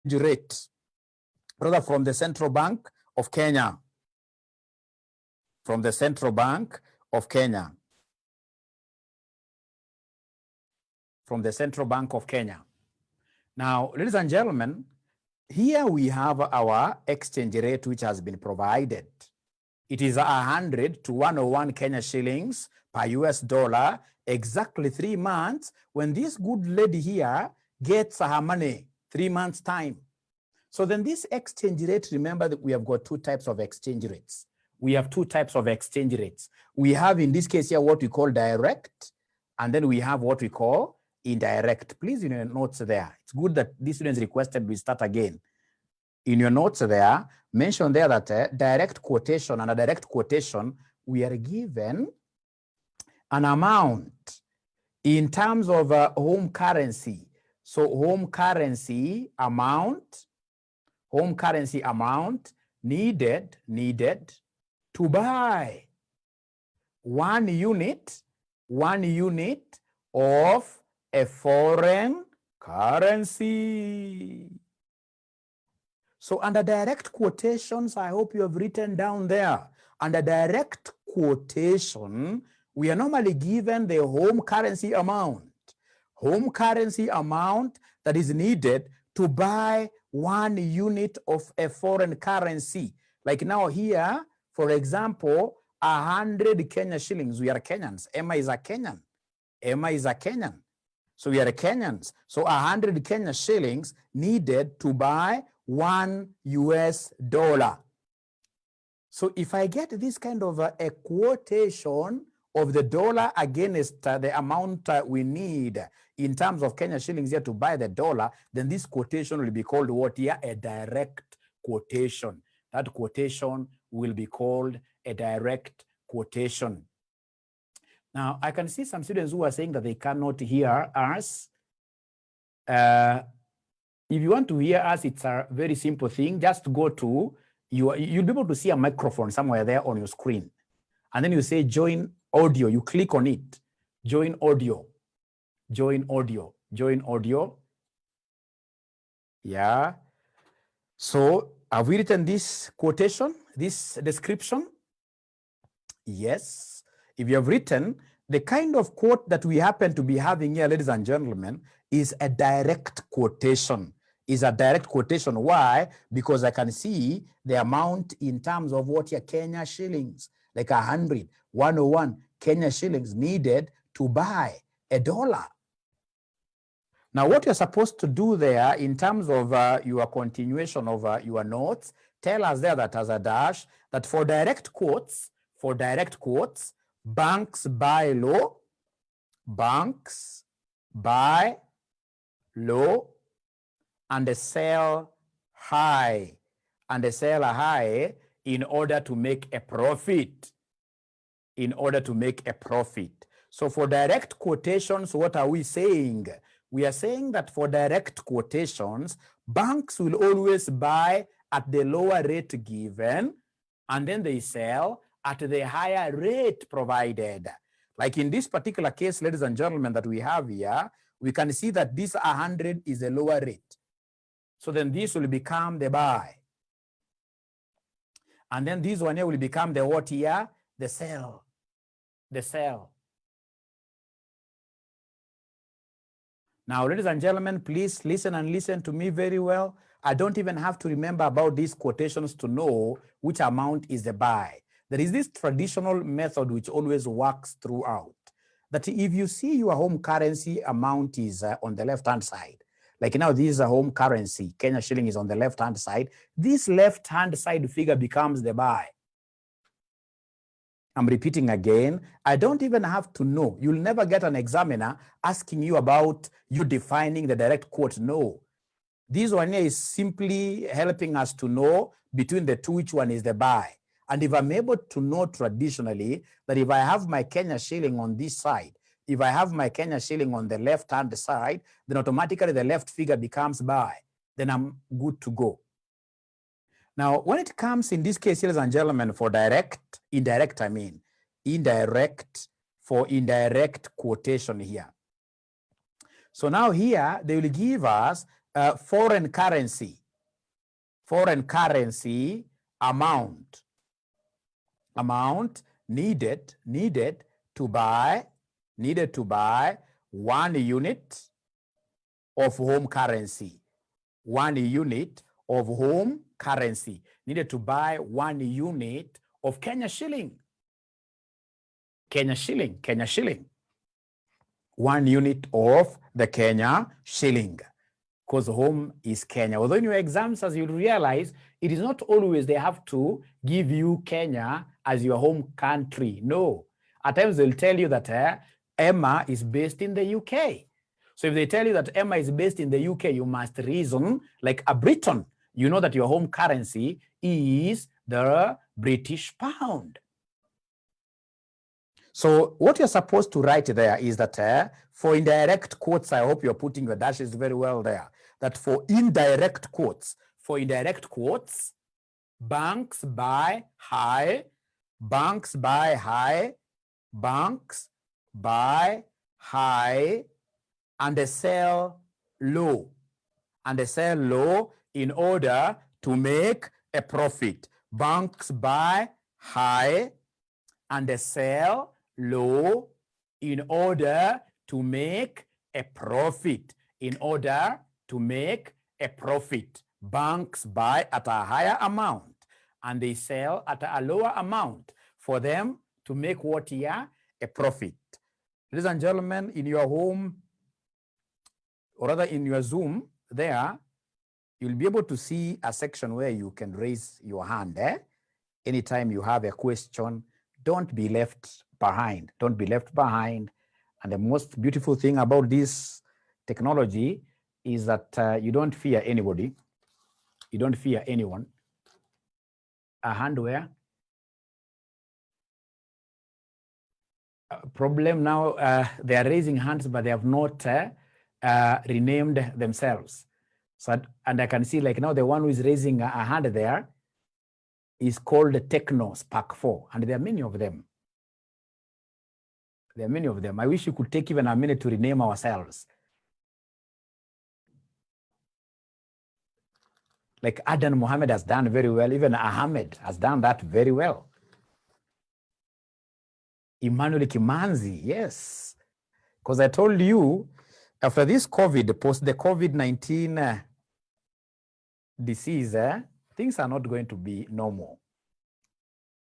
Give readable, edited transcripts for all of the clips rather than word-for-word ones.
rate, rather from the Central Bank of Kenya. From the Central Bank of Kenya. From the Central Bank of Kenya. Now, ladies and gentlemen, here we have our exchange rate which has been provided. It is 100 to 101 Kenya shillings per US dollar, exactly 3 months when this good lady here gets her money, 3 months time. So then this exchange rate, remember that we have got two types of exchange rates. We have two types of exchange rates. We have in this case here what we call direct, and then we have what we call indirect. Please, in your notes there, it's good that these students requested we start again. In your notes there, mention there that direct quotation, and a direct quotation, we are given an amount in terms of home currency. So home currency amount needed to buy one unit of a foreign currency. So under direct quotations, I hope you have written down there. Under direct quotation, we are normally given the home currency amount. Home currency amount that is needed to buy 1 unit of a foreign currency. Like now here, for example, 100 Kenya shillings. We are Kenyans. Emma is a Kenyan. So we are Kenyans. So 100 Kenya shillings needed to buy 1 US dollar. So if I get this kind of a quotation of the dollar against the amount we need in terms of Kenya shillings here to buy the dollar, then this quotation will be called what here? A direct quotation. That quotation will be called a direct quotation. Now, I can see some students who are saying that they cannot hear us. If you want to hear us, it's a very simple thing. Just go to, you'll be able to see a microphone somewhere there on your screen. And then you say join audio. You click on it. Join audio. Join audio. Join audio. Yeah. So have we written this quotation, this description? Yes. If you have written, the kind of quote that we happen to be having here, ladies and gentlemen, is a direct quotation. Is a direct quotation. Why? Because I can see the amount in terms of what your Kenya shillings, like 100, 101 Kenya shillings needed to buy a dollar. Now, what you're supposed to do there in terms of your continuation of your notes, tell us there that as a dash, that for direct quotes, banks buy low, and sell high, in order to make a profit. So for direct quotations, what are we saying? We are saying that for direct quotations, banks will always buy at the lower rate given, and then they sell at the higher rate provided. Like in this particular case, ladies and gentlemen, that we have here, we can see that this 100 is a lower rate. So then this will become the buy. And then this one here will become the what here? The sell. Now, ladies and gentlemen, please listen and listen to me very well. I don't even have to remember about these quotations to know which amount is the buy. There is this traditional method which always works throughout, that if you see your home currency amount is on the left-hand side, like now this is a home currency, Kenya shilling is on the left-hand side, this left-hand side figure becomes the buy. I'm repeating again, I don't even have to know. You'll never get an examiner asking you about you defining the direct quote. No. This one here is simply helping us to know between the two which one is the buy. And if I'm able to know traditionally that if I have my Kenya shilling on this side, if I have my Kenya shilling on the left-hand side, then automatically the left figure becomes buy. Then I'm good to go. Now, when it comes in this case, ladies and gentlemen, for indirect quotation here. So now here, they will give us foreign currency amount needed to buy 1 unit of home currency. 1 unit of home currency needed to buy 1 unit of Kenya shilling. 1 unit of the Kenya shilling, because home is Kenya. Although in your exams, as you'll realize, it is not always they have to give you Kenya as your home country. No. At times they'll tell you that Emma is based in the UK. So if they tell you that Emma is based in the UK, you must reason like a Briton. You know that your home currency is the British pound. So what you're supposed to write there is that for indirect quotes, I hope you're putting your dashes very well there, that for indirect quotes, banks buy high, and they sell low, in order to make a profit. Banks buy high and they sell low in order to make a profit. Banks buy at a higher amount and they sell at a lower amount for them to make what here? A profit. Ladies and gentlemen, in your home, or rather in your Zoom there, you'll be able to see a section where you can raise your hand. Anytime you have a question, don't be left behind. And the most beautiful thing about this technology is that you don't fear anybody. You don't fear anyone. A hand where? Problem now, they are raising hands, but they have not renamed themselves. So, and I can see like now the one who is raising a hand there is called Techno Spark 4, and there are many of them. I wish you could take even a minute to rename ourselves. Like Adan Mohammed has done very well. Even Ahmed has done that very well. Emmanuel Kimanzi, yes. Because I told you, after this COVID, post the COVID-19 disease, things are not going to be normal.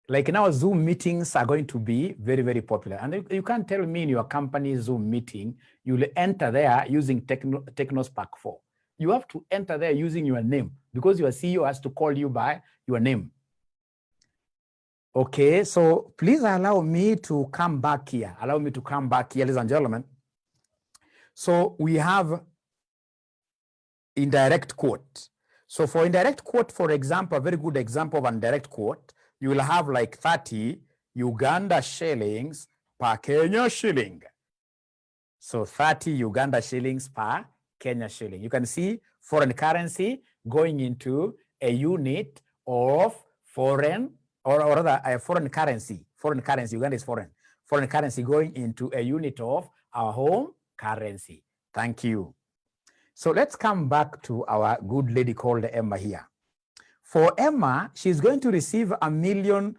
Like now, Zoom meetings are going to be very, very popular. And you can't tell me in your company Zoom meeting, you'll enter there using TechnoSpark 4. You have to enter there using your name because your CEO has to call you by your name. Okay, so please allow me to come back here. Ladies and gentlemen. So we have indirect quote. So for indirect quote, for example, a very good example of an indirect quote, you will have like 30 Uganda shillings per Kenya shilling. So 30 Uganda shillings per Kenya shilling. You can see foreign currency going into a unit of foreign, or rather a foreign currency. Uganda is foreign. Foreign currency going into a unit of our home currency. Thank you. So let's come back to our good lady called Emma here. For Emma, she's going to receive $1 million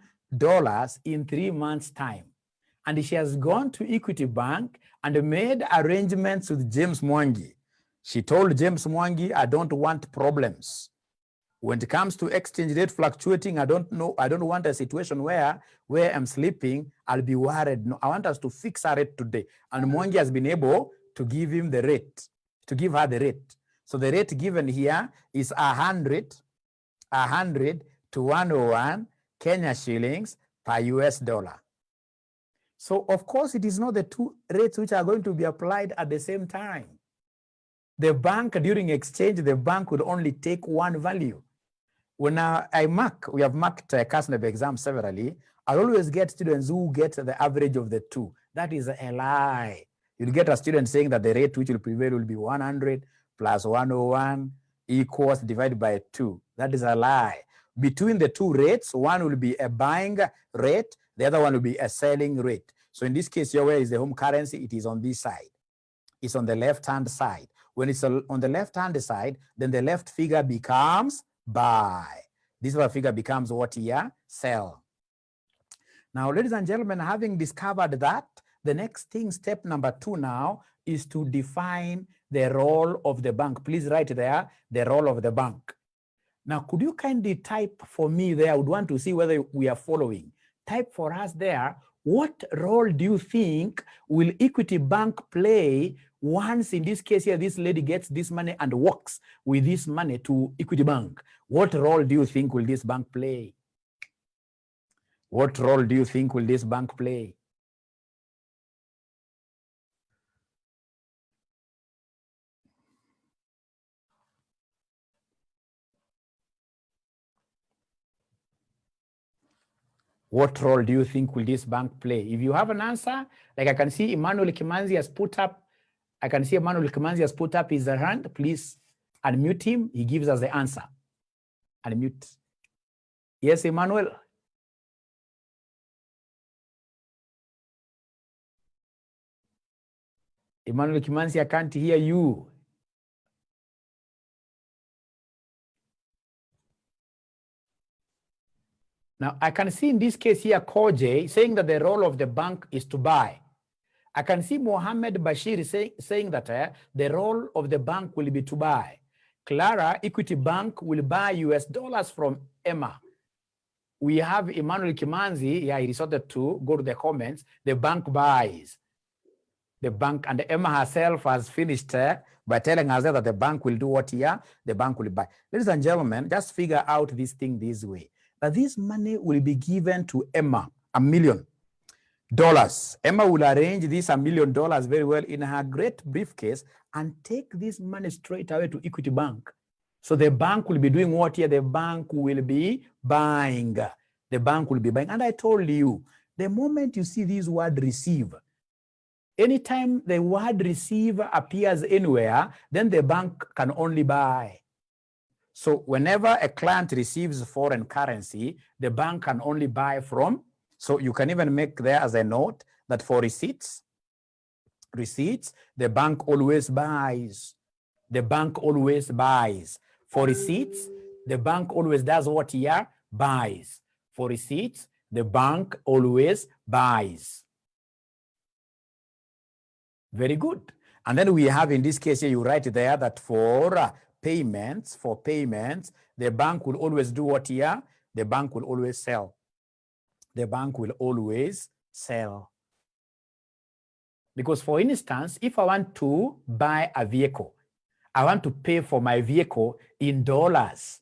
in 3 months' time. And she has gone to Equity Bank and made arrangements with James Mwangi. She told James Mwangi, I don't want problems. When it comes to exchange rate fluctuating, I don't want a situation where I'm sleeping, I'll be worried. No, I want us to fix our rate today. And Mwangi has been able to give him the rate, to give her the rate. So the rate given here is 100 to 101 Kenya shillings per US dollar. So of course, it is not the two rates which are going to be applied at the same time. The bank, during exchange, the bank would only take one value. When we have marked KASNEB exam severally, I always get students who get the average of the two. That is a lie. You'll get a student saying that the rate which will prevail will be 100 plus 101 equals divided by 2. That is a lie. Between the two rates, one will be a buying rate, the other one will be a selling rate. So in this case, here, where is the home currency? It is on this side. It's on the left-hand side. When it's on the left-hand side, then the left figure becomes buy. This figure becomes what here? Sell. Now, ladies and gentlemen, having discovered that, the next thing, step number 2 now, is to define the role of the bank. Please write there, the role of the bank. Now, could you kindly type for me there? I would want to see whether we are following. Type for us there, what role do you think will Equity Bank play once, in this case here, this lady gets this money and walks with this money to Equity Bank? What role do you think will this bank play? What role do you think will this bank play? What role do you think will this bank play? If you have an answer, like I can see Emmanuel Kimanzi has put up, his hand. Please unmute him. He gives us the answer. Unmute. Yes, Emmanuel. Emmanuel Kimanzi, I can't hear you. Now, I can see in this case here, Koje saying that the role of the bank is to buy. I can see Mohammed Bashir saying that the role of the bank will be to buy. Clara, Equity Bank will buy US dollars from Emma. We have Emmanuel Kimanzi, he resorted to go to the comments. The bank buys. The bank, and Emma herself has finished by telling us that the bank will do what here? The bank will buy. Ladies and gentlemen, just figure out this thing this way. That this money will be given to Emma, $1 million. Emma will arrange this $1 million very well in her great briefcase and take this money straight away to Equity Bank. So the bank will be doing what here? The bank will be buying. The bank will be buying. And I told you, the moment you see this word receive, anytime the word receive appears anywhere, then the bank can only buy. So whenever a client receives foreign currency, the bank can only buy from. So you can even make there as a note that for receipts, the bank always buys. The bank always buys. For receipts, the bank always does what here? Buys. For receipts, the bank always buys. Very good. And then we have in this case here, you write there that for payments, the bank will always do what here? The bank will always sell. The bank will always sell. Because for instance, if I want to buy a vehicle, I want to pay for my vehicle in dollars.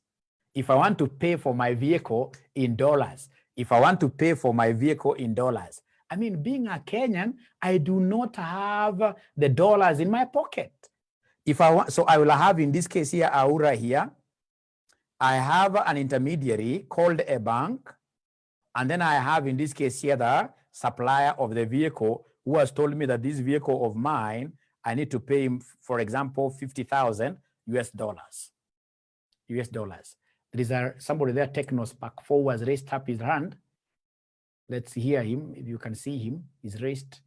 If I want to pay for my vehicle in dollars, I mean, being a Kenyan, I do not have the dollars in my pocket. If I want, so I will have in this case here, Aura here. I have an intermediary called a bank. And then I have in this case here the supplier of the vehicle who has told me that this vehicle of mine, I need to pay him, for example, 50,000 US dollars. There is somebody there, Technospark 4, who has raised up his hand. Let's hear him. If you can see him, he's raised.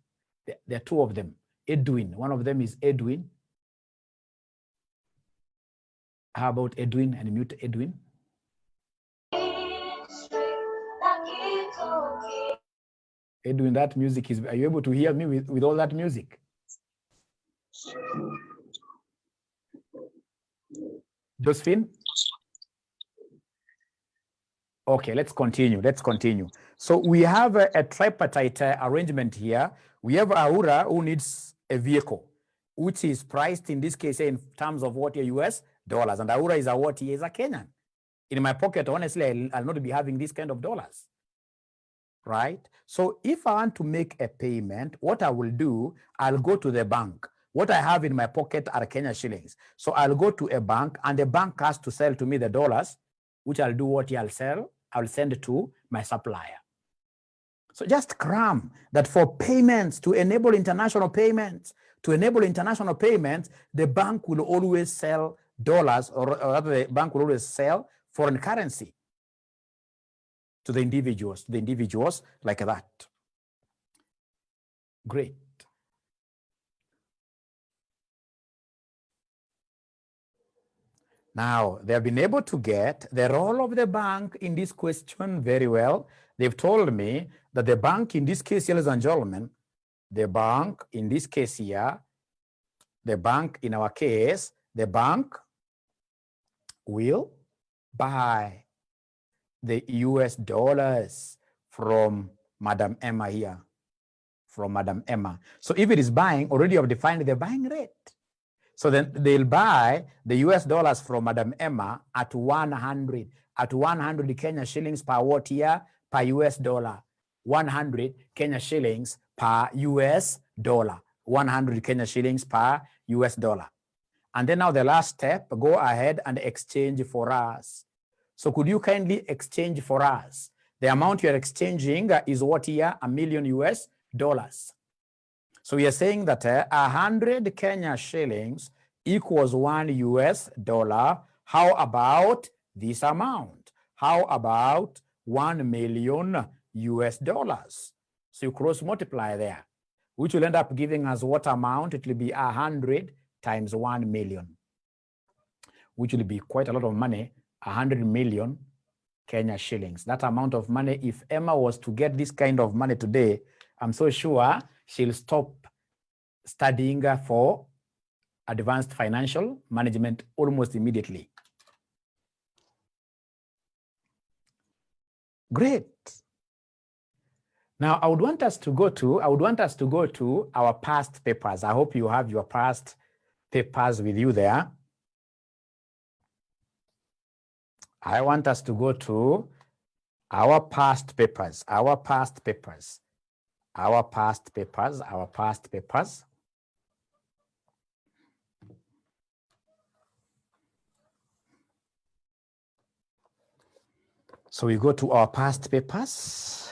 There are two of them. Edwin. One of them is Edwin. How about Edwin? And mute Edwin. Edwin, that music is, are you able to hear me with all that music? Josephine? Okay, let's continue. So we have a tripartite arrangement here. We have Aura who needs a vehicle, which is priced in this case in terms of what your US dollars. And Aura is a what? He is a Kenyan. In my pocket, honestly, I'll not be having this kind of dollars. Right? So if I want to make a payment, what I will do, I'll go to the bank. What I have in my pocket are Kenya shillings. So I'll go to a bank and the bank has to sell to me the dollars, which I'll do what I'll sell. I'll send to my supplier. So just cram that for payments, to enable international payments, the bank will always sell dollars, or rather the bank will always sell foreign currency to the individuals like that. Great. Now, they have been able to get the role of the bank in this question very well. They've told me that the bank in this case, ladies and gentlemen, the bank in this case here, the bank in our case, the bank will buy the US dollars from Madam Emma here, from Madam Emma. So if it is buying, already you have defined the buying rate. So then they'll buy the US dollars from Madam Emma at 100 Kenya shillings per what year? Per US dollar. 100 Kenya shillings per US dollar. 100 Kenya shillings per US dollar. And then now the last step, go ahead and exchange for us. So could you kindly exchange for us? The amount you're exchanging is what here? $1 million US dollars. So we are saying that 100 Kenya shillings equals 1 US dollar. How about this amount? How about 1 million US dollars? So you cross multiply there, which will end up giving us what amount? It will be 100 times 1 million, which will be quite a lot of money, 100 million Kenya shillings. That amount of money, if Emma was to get this kind of money today, I'm so sure she'll stop studying for advanced financial management almost immediately. Great. Now I would want us to go to our past papers. I hope you have your past papers with you there. I want us to go to our past papers, our past papers. So we go to our past papers.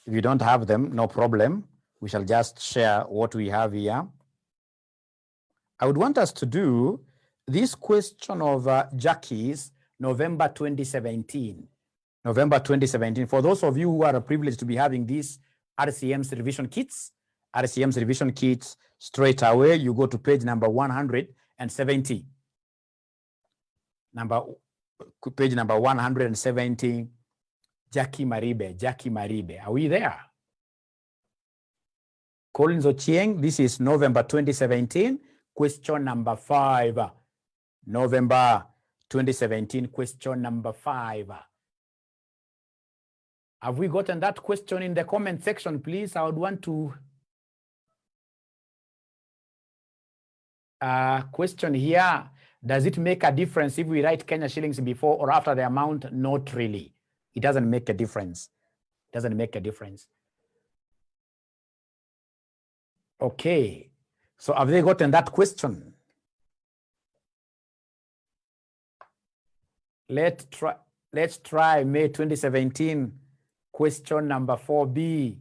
If you don't have them, no problem. We shall just share what we have here. I would want us to do this question of Jackie's November 2017. November 2017. For those of you who are privileged to be having these RCM's revision kits, straight away, you go to page number 170. Page number 170, Jackie Maribe. Are we there? Collins Ochieng, this is November 2017, question number 5. November 2017, question number 5. Have we gotten that question in the comment section, please? I would want to question here. Does it make a difference if we write Kenya shillings before or after the amount? Not really. It doesn't make a difference. Okay. So have they gotten that question? Let's try May 2017, question number 4B.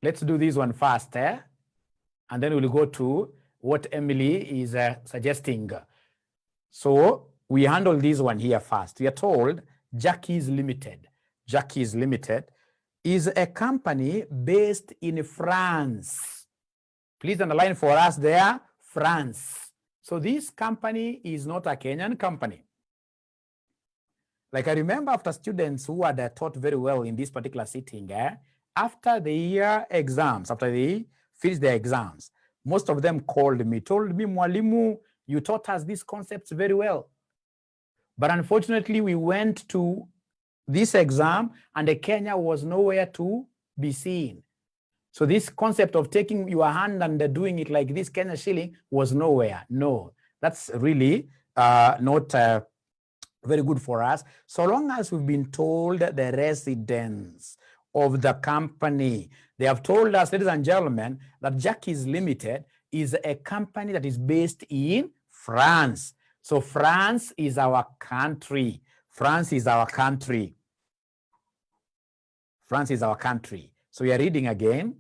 Let's do this one first, and then we'll go to what Emily is suggesting. So we handle this one here first. We are told Jackie's Limited. Jackie's Limited is a company based in France. Please underline for us there, France. So this company is not a Kenyan company. Like I remember after students who had taught very well in this particular sitting, after the year exams, after they finished their exams, most of them called me, told me, Mwalimu, you taught us these concepts very well. But unfortunately, we went to this exam and the Kenya was nowhere to be seen. So this concept of taking your hand and doing it like this Kenya shilling was nowhere. No, that's really not very good for us. So long as we've been told the residents of the company, they have told us, ladies and gentlemen, that Jackie's Limited is a company that is based in France. So France is our country. France is our country. France is our country. So we are reading again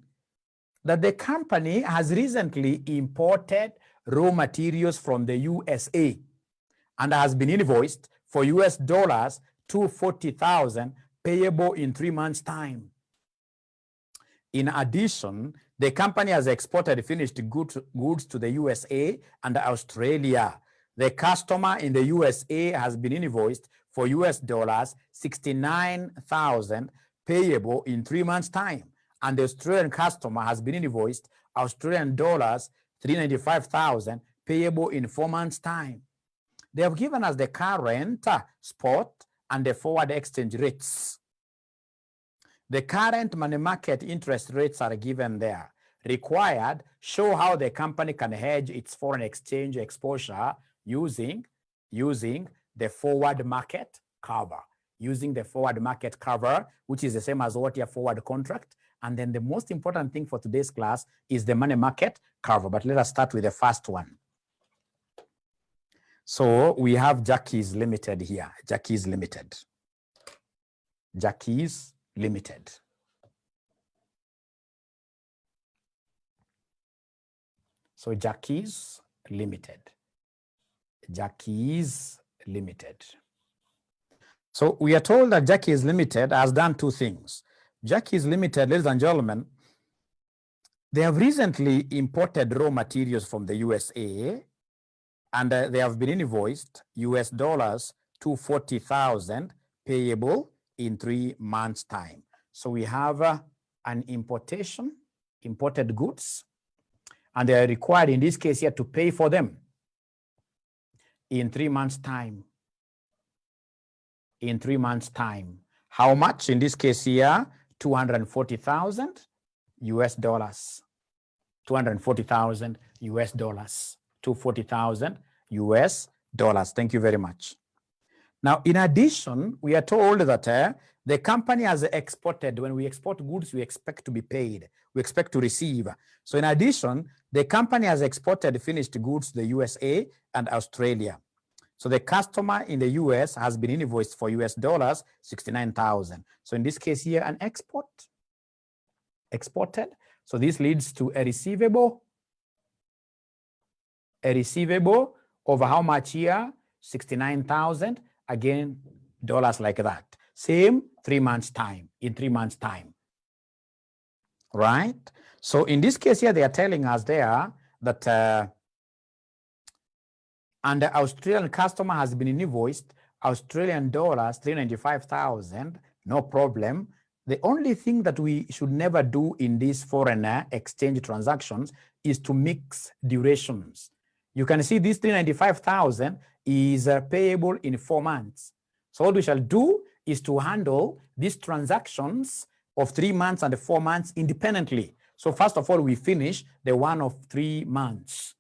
that the company has recently imported raw materials from the USA and has been invoiced for US dollars $240,000 payable in 3 months' time. In addition, the company has exported finished goods to the USA and Australia. The customer in the USA has been invoiced for US dollars 69,000 payable in 3 months' time. And the Australian customer has been invoiced Australian dollars 395,000 payable in 4 months' time. They have given us the current spot and the forward exchange rates. The current money market interest rates are given there. Required, show how the company can hedge its foreign exchange exposure using the forward market cover. Using the forward market cover, which is the same as what your forward contract. And then the most important thing for today's class is the money market cover. But let us start with the first one. So we have Jackie's Limited here. Jackie's Limited. Jackie's Limited. So Jackie's Limited. Jackie's Limited. So we are told that Jackie's Limited has done two things. Jackie's Limited, ladies and gentlemen, they have recently imported raw materials from the USA, and they have been invoiced US dollars 240,000 payable in 3 months' time. So we have an imported goods, and they are required in this case here to pay for them in 3 months' time. In 3 months' time. How much in this case here? 240,000 US dollars. 240,000 US dollars. 240,000 US dollars. Thank you very much. Now, in addition, we are told that the company has exported. When we export goods, we expect to be paid. We expect to receive. So in addition, the company has exported finished goods to the USA and Australia. So the customer in the US has been invoiced for US dollars 69,000. So in this case here, an exported. So this leads to a receivable over how much here? 69,000. Again, dollars like that. Same 3 months' time, in 3 months' time. Right? So in this case here, they are telling us there that and the Australian customer has been invoiced Australian dollars 395,000, no problem. The only thing that we should never do in these foreign exchange transactions is to mix durations. You can see this 395,000 is payable in 4 months. So what we shall do is to handle these transactions of 3 months and 4 months independently. So first of all, we finish the one of 3 months.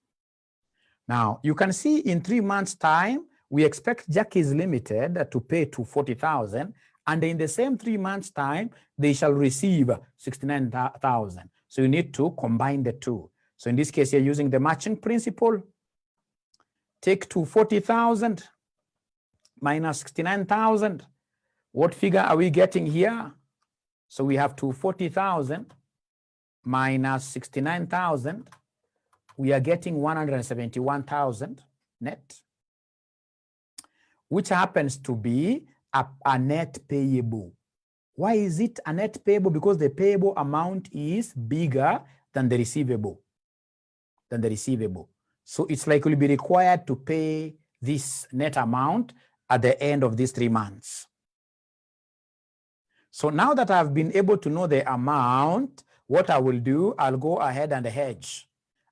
Now, you can see in 3 months' time, we expect Jackie's Limited to pay 240,000, and in the same 3 months' time, they shall receive 69,000. So you need to combine the two. So in this case, you're using the matching principle. Take 240,000 minus 69,000. What figure are we getting here? So we have 240,000 minus 69,000. We are getting 171,000 net, which happens to be a net payable. Why is it a net payable? Because the payable amount is bigger than the receivable. So it's likely to be required to pay this net amount at the end of these 3 months. So now that I've been able to know the amount, what I will do, I'll go ahead and hedge.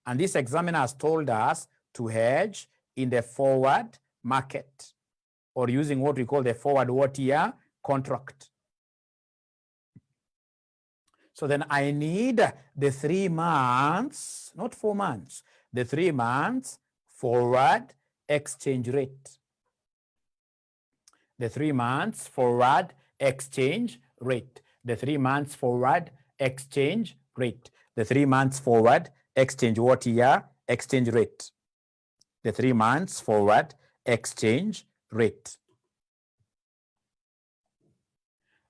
And this examiner has told us to hedge in the forward market, or using what we call the forward what year contract. So then I need the 3 months, not 4 months, the 3 months forward exchange rate. The 3 months forward exchange rate. The 3 months forward exchange rate. The 3 months forward exchange what year? Exchange rate. The 3 months forward exchange rate.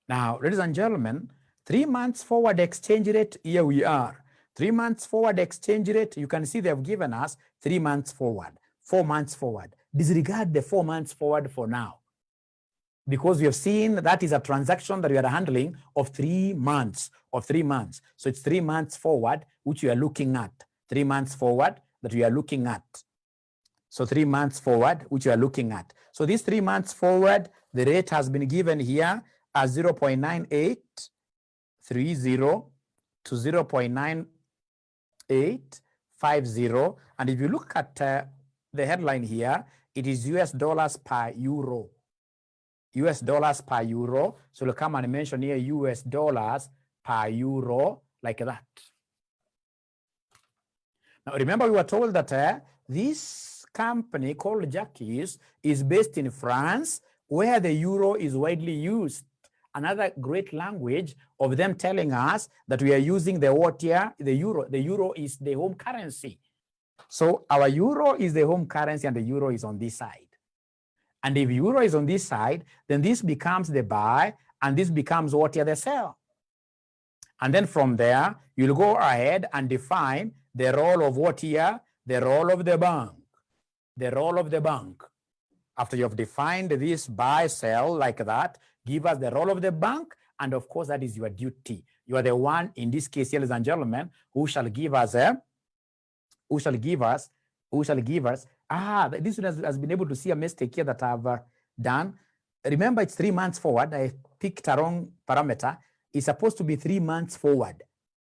Now, ladies and gentlemen, 3 months forward exchange rate, here we are. 3 months forward exchange rate, you can see they've given us 3 months forward, 4 months forward. Disregard the 4 months forward for now. because we have seen that is a transaction that we are handling of 3 months, So it's 3 months forward, which we are looking at. 3 months forward that we are looking at. So 3 months forward, which we are looking at. So this 3 months forward, the rate has been given here as 0.9830 to 0.9850. And if you look at the headline here, it is US dollars per euro. US dollars per euro. So we'll come and mention here US dollars per euro, like that. Now remember, we were told that this company called Jackies is based in France, where the euro is widely used. Another great language of them telling us that we are using the what here? The euro. The euro is the home currency. So our euro is the home currency and the euro is on this side. And if euro is on this side, then this becomes the buy and this becomes what here? The sell. And then from there, you'll go ahead and define the role of what here? The role of the bank. The role of the bank. After you have defined this buy, sell like that, give us the role of the bank, and of course that is your duty. You are the one, in this case, ladies and gentlemen, who shall give us this one has been able to see a mistake here that I've done. Remember, it's 3 months forward. I picked a wrong parameter. It's supposed to be 3 months forward.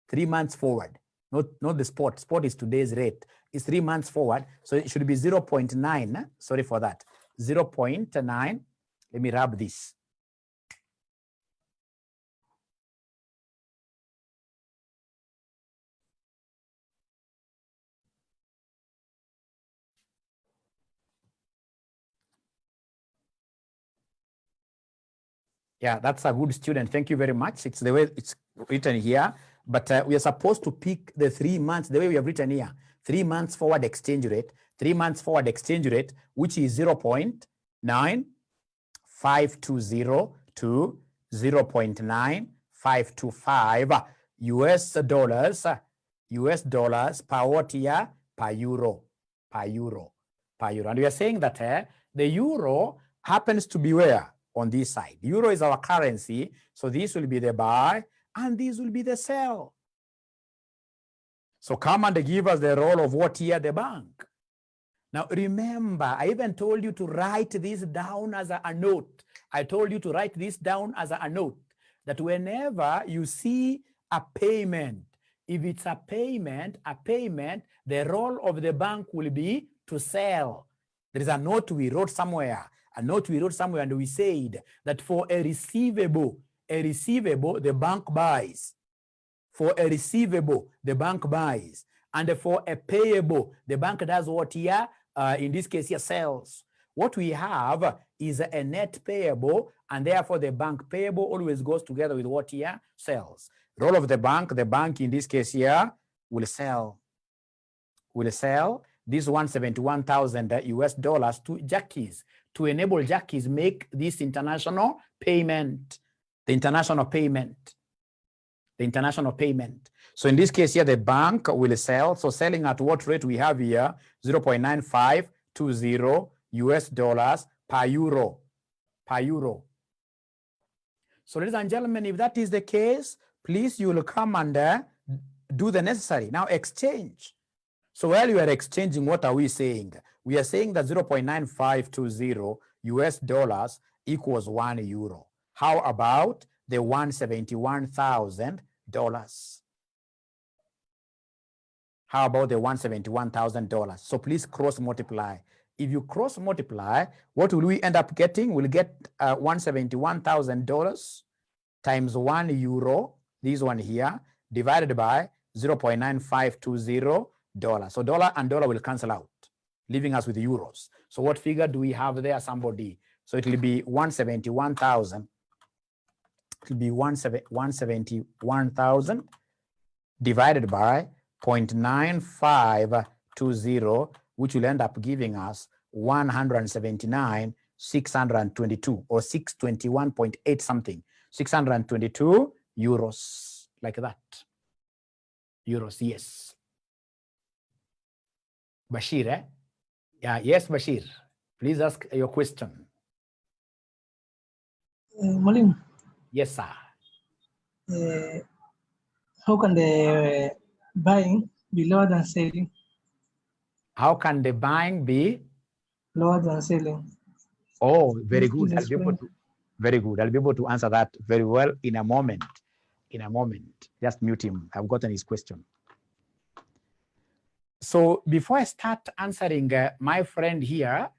3 months forward, not the spot. Spot is today's rate. It's 3 months forward, so it should be 0.9. Sorry for that. 0.9. Let me rub this. Yeah, that's a good student. Thank you very much. It's the way it's written here. But we are supposed to pick the 3 months, the way we have written here. 3 months forward exchange rate. 3 months forward exchange rate, which is 0.9520 to 0.9525 US dollars per what year? Per euro. And we are saying that the euro happens to be where? On this side. Euro is our currency, so this will be the buy and this will be the sell. So come and give us the role of what here? The bank. Now remember, I even told you to write this down as a note. I told you to write this down as a note, that whenever you see a payment, if it's a payment, the role of the bank will be to sell. There is a note we wrote somewhere. And we said that for a receivable, the bank buys. For a receivable, the bank buys. And for a payable, the bank does what here? In this case here, sells. What we have is a net payable, and therefore the bank payable always goes together with what here? Sells. Role of the bank in this case here will sell. This 171,000 US dollars to Jackies, to enable Jackies make this international payment, the international payment. So in this case here, the bank will sell. So selling at what rate we have here? 0.9520 US dollars per euro. So ladies and gentlemen, if that is the case, please, you will come and do the necessary. Now exchange. So while you are exchanging, what are we saying? We are saying that 0.9520 US dollars equals 1 euro. How about the $171,000? How about the $171,000? So please cross multiply. If you cross multiply, what will we end up getting? We'll get $171,000 times 1 euro, this one here, divided by 0.9520 dollars. So dollar and dollar will cancel out, leaving us with euros. So what figure do we have there, somebody? So it will be 171,000. It will be 171,000 divided by 0.9520, which will end up giving us 179,622 or 621.8 something. 622 euros, like that. Euros, yes. Bashir, eh? Yeah, yes, Bashir. Please ask your question. Mwalimu. Yes, sir. How can the buying be lower than selling? How can the buying be lower than selling? Oh, very good. I'll be able to answer that very well in a moment. Just mute him. I've gotten his question. So before I start answering my friend here,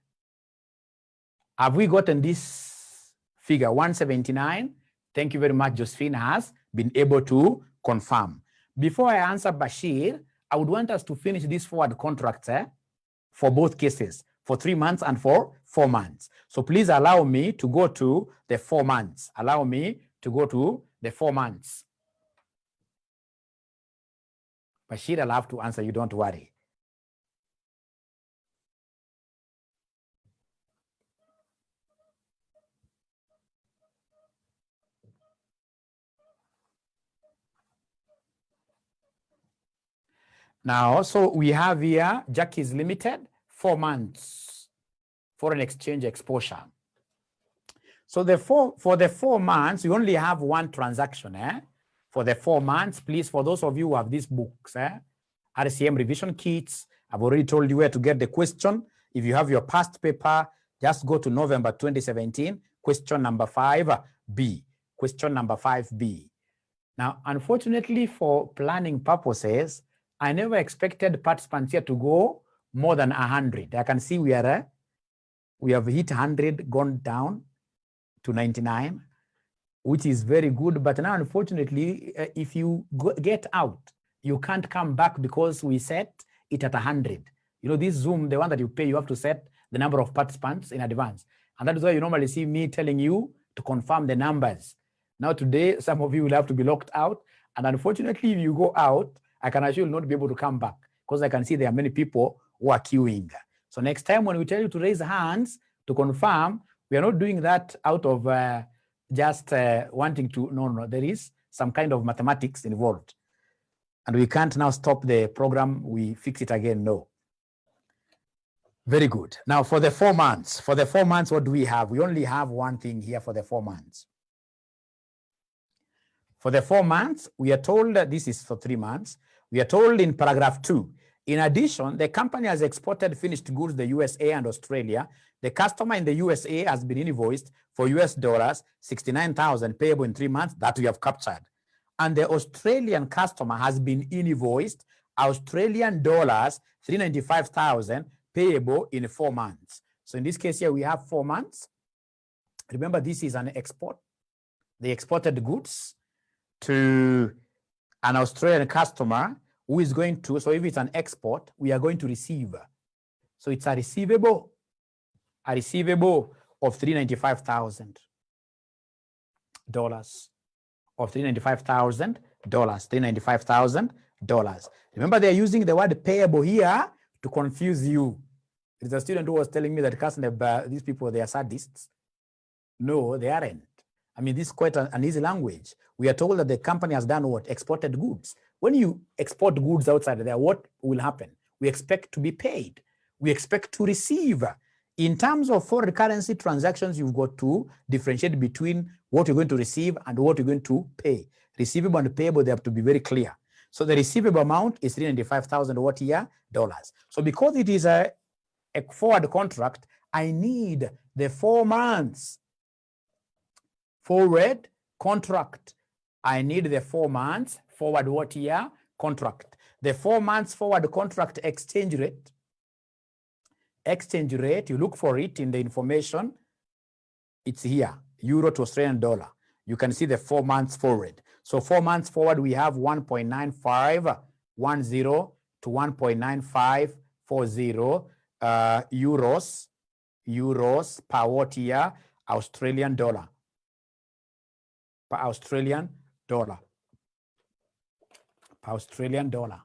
have we gotten this figure 179? Thank you very much. Josephine has been able to confirm. Before I answer Bashir, I would want us to finish this forward contract for both cases, for 3 months and for 4 months. So please allow me to go to the 4 months. Allow me to go to the 4 months. Bashir, I'll have to answer you, don't worry. Now, so we have here Jackie's Limited, 4 months foreign exchange exposure. So for the 4 months, we only have one transaction. For the 4 months, please, for those of you who have these books, RCM revision kits, I've already told you where to get the question. If you have your past paper, just go to November 2017, question number 5B. Question number 5B. Now, unfortunately, for planning purposes, I never expected participants here to go more than 100. I can see we have hit 100, gone down to 99, which is very good. But now, unfortunately, if you get out, you can't come back because we set it at 100. You know, this Zoom, the one that you pay, you have to set the number of participants in advance. And that is why you normally see me telling you to confirm the numbers. Now today, some of you will have to be locked out. And unfortunately, if you go out, I can assure you will not be able to come back because I can see there are many people who are queuing. So next time when we tell you to raise hands to confirm, we are not doing that out of just wanting to, no, there is some kind of mathematics involved. And we can't now stop the program, we fix it again, no. Very good. Now for the 4 months, what do we have? We only have one thing here for the 4 months. For the 4 months, we are told that this is for 3 months. We are told in paragraph 2, in addition, the company has exported finished goods to the USA and Australia. The customer in the USA has been invoiced for US dollars 69,000 payable in 3 months that we have captured. And the Australian customer has been invoiced Australian dollars 395,000 payable in 4 months. So in this case here, we have 4 months. Remember, this is an export. They exported goods to an Australian customer who is going to, so if it's an export, we are going to receive. So it's a receivable of $395,000. Of $395,000. Remember, they're using the word payable here to confuse you. There's a student who was telling me that KASNEB, these people, they are sadists. No, they aren't. I mean, this is quite an easy language. We are told that the company has done what? Exported goods. When you export goods outside there, what will happen? We expect to be paid. We expect to receive. In terms of foreign currency transactions, you've got to differentiate between what you're going to receive and what you're going to pay. Receivable and payable, they have to be very clear. So the receivable amount is $395,000 what year? Dollars. So because it is a forward contract, I need the 4 months forward contract. I need the 4 months forward what year? Contract. The 4 months forward contract exchange rate. Exchange rate, you look for it in the information. It's here, euro to Australian dollar. You can see the 4 months forward. So 4 months forward, we have 1.9510 to 1.9540 euros per what year? Australian dollar. Per Australian dollar. Per Australian dollar.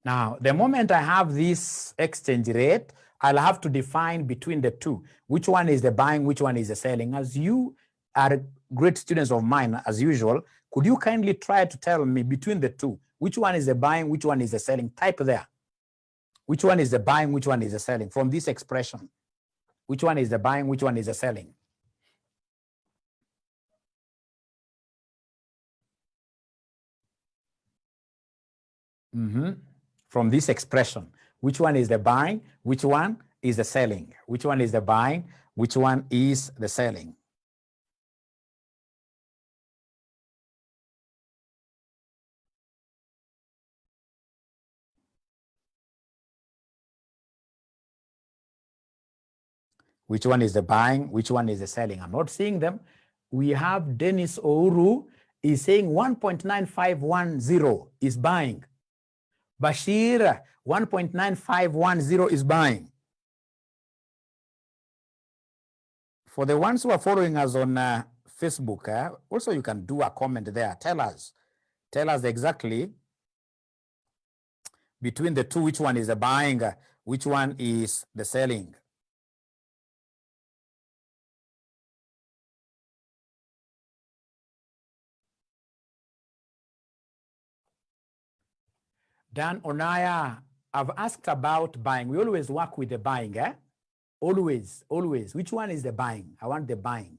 Now, the moment I have this exchange rate, I'll have to define between the two. Which one is the buying, which one is the selling? As you are great students of mine, as usual, could you kindly try to tell me between the two, which one is the buying, which one is the selling? Type there. Which one is the buying, which one is the selling? From this expression, which one is the buying, which one is the selling? From this expression. Which one is the buying? Which one is the selling? Which one is the buying? Which one is the selling? Which one is the buying? Which one is the selling? I'm not seeing them. We have Dennis Ouru is saying 1.9510 is buying. Bashir, 1.9510 is buying. For the ones who are following us on Facebook, also you can do a comment there. Tell us exactly between the two, which one is the buying, which one is the selling. Dan Onaya, I've asked about buying. We always work with the buying, Always. Which one is the buying? I want the buying.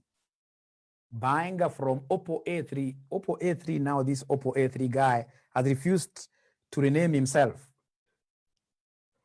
Buying from Oppo A3. Oppo A3, now this Oppo A3 guy has refused to rename himself.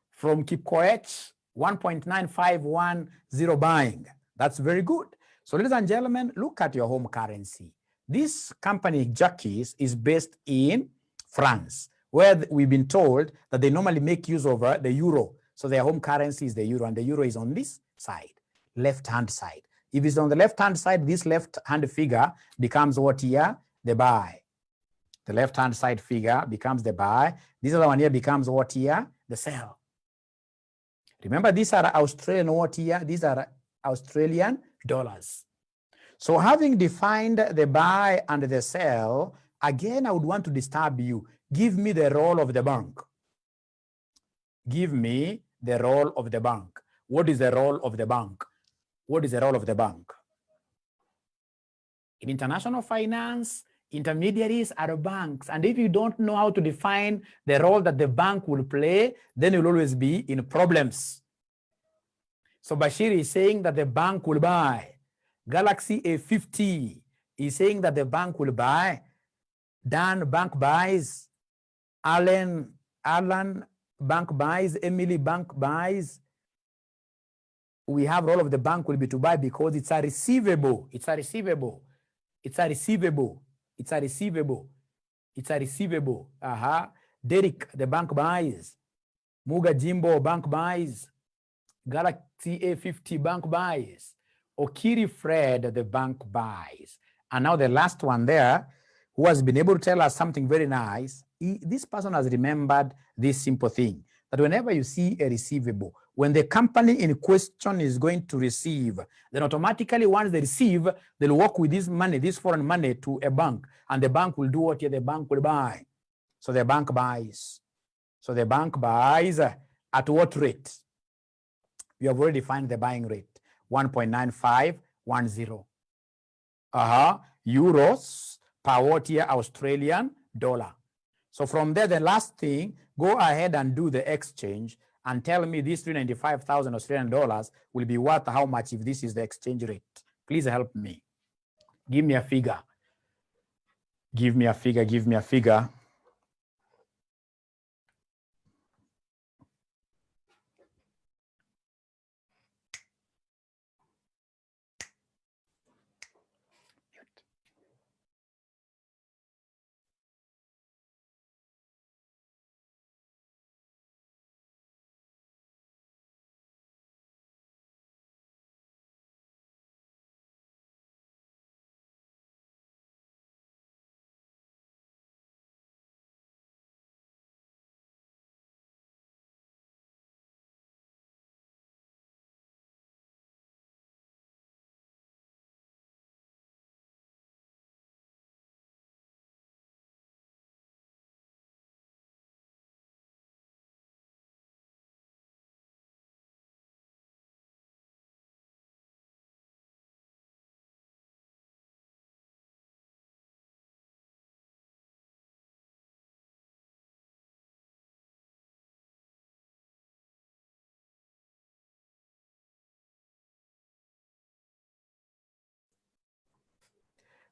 From Kipkoech, 1.9510 buying. That's very good. So ladies and gentlemen, look at your home currency. This company, Jacques, is based in France, where we've been told that they normally make use of the euro. So their home currency is the euro, and the euro is on this side, left-hand side. If it's on the left-hand side, this left-hand figure becomes what here? The buy. The left-hand side figure becomes the buy. This other one here becomes what here? The sell. Remember, these are Australian what here? These are Australian dollars. So having defined the buy and the sell, again, I would want to disturb you. Give me the role of the bank. Give me the role of the bank. What is the role of the bank? What is the role of the bank? In international finance, intermediaries are banks. And if you don't know how to define the role that the bank will play, then you'll always be in problems. So Bashir is saying that the bank will buy. Galaxy A50 is saying that the bank will buy. Dan, bank buys. Alan, bank buys. Emily, bank buys. We have role of the bank will be to buy because it's a receivable. It's a receivable. It's a receivable. It's a receivable. It's a receivable. Derek, the bank buys. Muga Jimbo, bank buys. Galaxy A50, bank buys. Okiri Fred, the bank buys. And now the last one there, who has been able to tell us something very nice. This person has remembered this simple thing, that whenever you see a receivable, when the company in question is going to receive, then automatically once they receive, they'll work with this money, this foreign money, to a bank, and the bank will do what the bank will buy. So the bank buys. So the bank buys at what rate? We have already defined the buying rate, 1.9510. Euros per what here? Australian dollar. So from there, the last thing, go ahead and do the exchange and tell me this 395,000 Australian dollars will be worth how much if this is the exchange rate. Please help me. Give me a figure. Give me a figure. Give me a figure.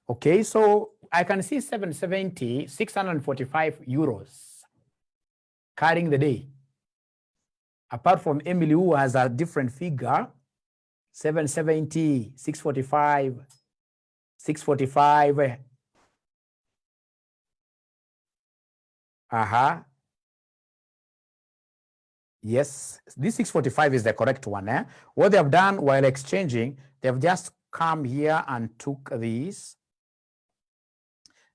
Okay, so I can see 645 euros. carrying the day. Apart from Emily, who has a different figure, 770, 645, 645. Yes, this 645 is the correct one. What they have done while exchanging, they've just come here and took this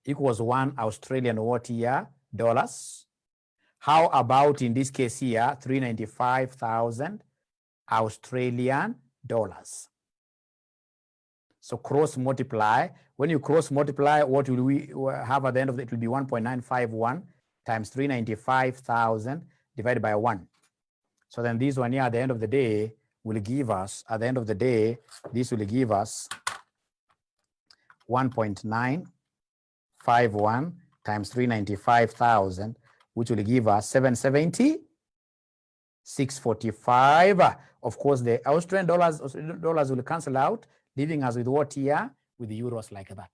equals 1 Australian what here? Dollars. How about in this case here, 395,000 Australian dollars. So cross multiply. When you cross multiply, what will we have at the end of it? It will be 1.951 times 395,000 divided by 1. So then this one here at the end of the day will give us, at the end of the day, this will give us 1.951 times 395,000, which will give us 770, 645. Of course, the Australian dollars will cancel out, leaving us with what here? With the euros like that.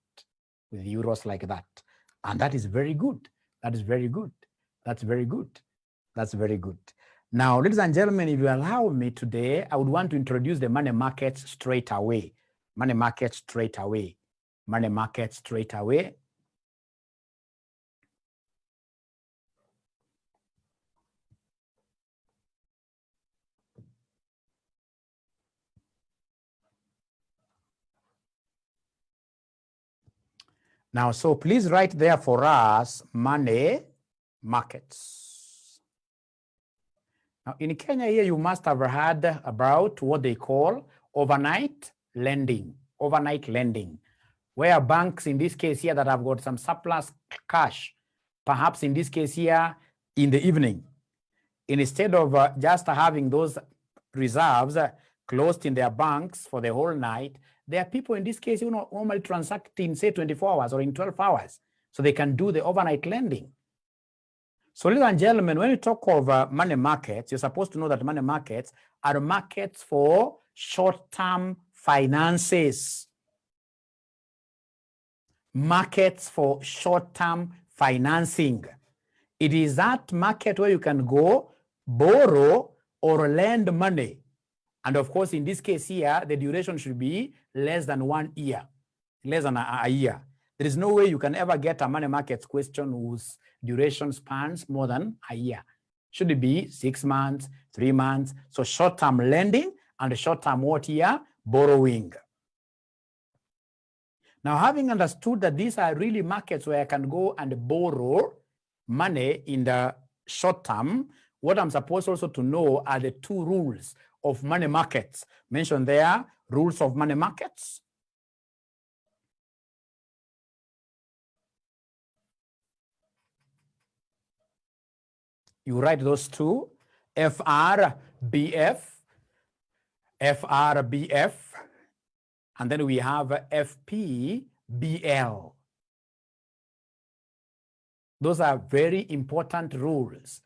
With the euros like that. And that is very good. That is very good. That's very good. That's very good. Now, ladies and gentlemen, if you allow me today, I would want to introduce the money market straight away. Money market straight away. Money market straight away. Now, so please write there for us, money markets. Now, in Kenya here, you must have heard about what they call overnight lending. Overnight lending, where banks, in this case here, that have got some surplus cash, perhaps in this case here, in the evening, instead of just having those reserves closed in their banks for the whole night, there are people in this case who normally transact in, say, 24 hours or in 12 hours. So they can do the overnight lending. So, ladies and gentlemen, when you talk of money markets, you're supposed to know that money markets are markets for short-term finances. Markets for short-term financing. It is that market where you can go borrow or lend money. And of course, in this case here, the duration should be less than 1 year, less than a year. There is no way you can ever get a money markets question whose duration spans more than a year. Should it be 6 months, 3 months? So short-term lending and short-term what here? Borrowing. Now, having understood that these are really markets where I can go and borrow money in the short term, what I'm supposed also to know are the 2 rules of money markets. Mentioned there, rules of money markets. You write those 2, FRBF, FRBF, and then we have FPBL. Those are very important rules,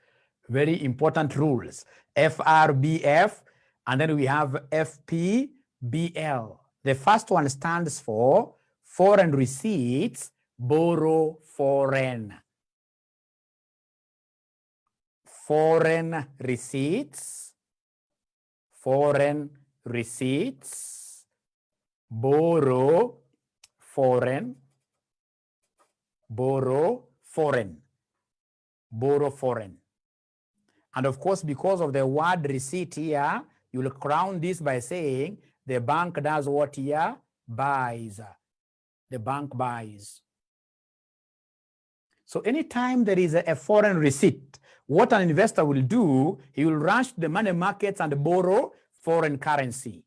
very important rules. FRBF, and then we have FPBL. The first one stands for foreign receipts, borrow foreign. Foreign receipts, borrow foreign, borrow foreign. And of course, because of the word receipt here, you will crown this by saying the bank does what here? Buys. The bank buys. So anytime there is a foreign receipt, what an investor will do, he will rush to the money markets and borrow foreign currency.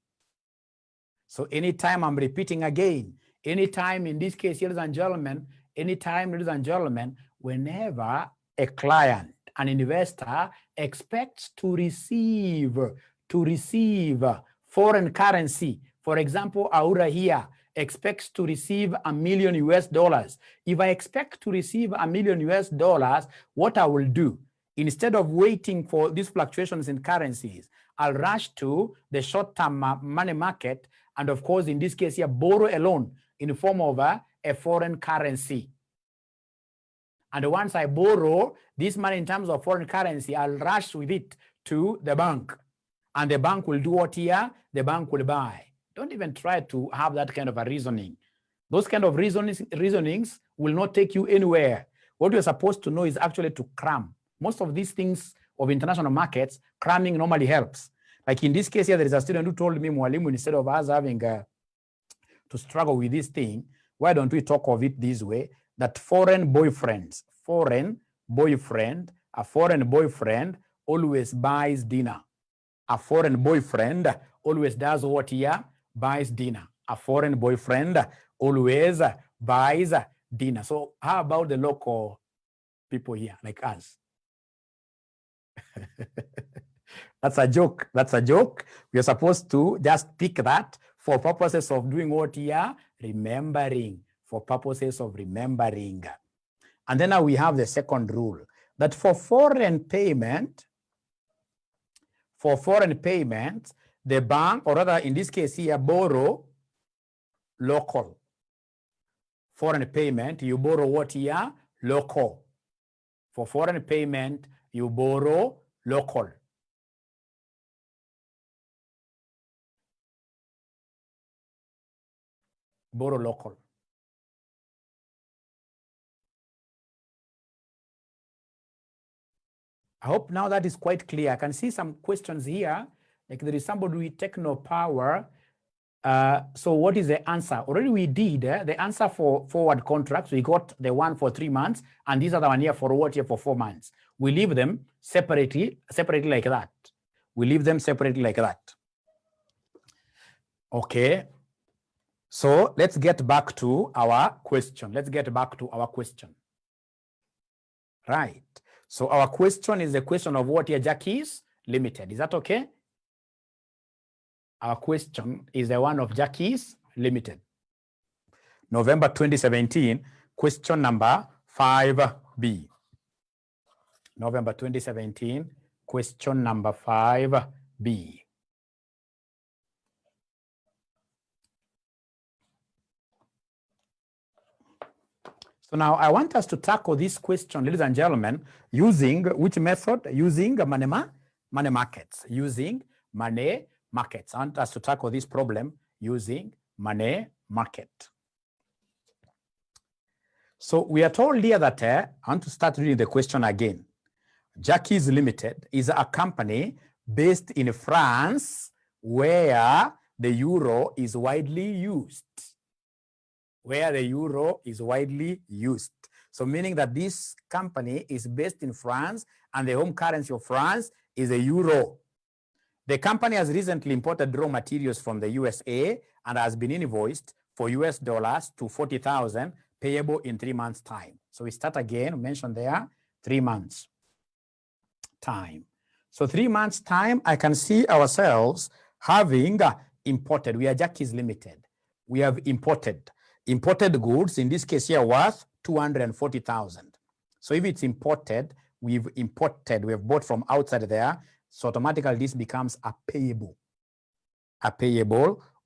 So anytime, I'm repeating again, anytime in this case, ladies and gentlemen, anytime, ladies and gentlemen, whenever a client, an investor expects to receive foreign currency, for example, Aura here expects to receive $1 million US. If I expect to receive $1 million US, what I will do, instead of waiting for these fluctuations in currencies, I'll rush to the short-term money market, and of course, in this case here, borrow a loan in the form of a foreign currency. And once I borrow this money in terms of foreign currency, I'll rush with it to the bank. And the bank will do what here? The bank will buy. Don't even try to have that kind of a reasoning. Those kind of reasonings will not take you anywhere. What you're supposed to know is actually to cram. Most of these things of international markets, cramming normally helps. Like in this case here, there is a student who told me, Mwalimu, instead of us having to struggle with this thing, why don't we talk of it this way? That a foreign boyfriend always buys dinner. A foreign boyfriend always does what here? Buys dinner. A foreign boyfriend always buys dinner. So how about the local people here, like us? That's a joke. That's a joke. We are supposed to just pick that for purposes of doing what here? Remembering. For purposes of remembering. And then now we have the second rule, that for foreign payment, the bank, or rather in this case here, borrow local. Foreign payment, you borrow what here? Local. For foreign payment, you borrow local. Borrow local. I hope now that is quite clear. I can see some questions here. Like there is somebody with techno power. So what is the answer? Already we did the answer for forward contracts. We got the one for 3 months, and these are the one here for what here for 4 months. We leave them separately like that. We leave them separately like that. Okay. So let's get back to our question. Right. So our question is the question of what here, Jackie's Limited. Is that okay? Our question is the one of Jackie's Limited. November 2017, question number 5B. November 2017, question number 5B. So now I want us to tackle this question, ladies and gentlemen, using which method? Using money markets. Using money markets. I want us to tackle this problem using money market. So we are told here that I want to start reading the question again. Jackie's Limited is a company based in France where the euro is widely used. So meaning that this company is based in France and the home currency of France is a euro. The company has recently imported raw materials from the USA and has been invoiced for US dollars to 40,000 payable in 3 months' time. So we start again, mentioned there, 3 months time. So 3 months' time, I can see ourselves having imported. We are Jackie's Limited. We have imported goods, in this case here, worth 240,000. So if it's imported, we have bought from outside there, so automatically this becomes a payable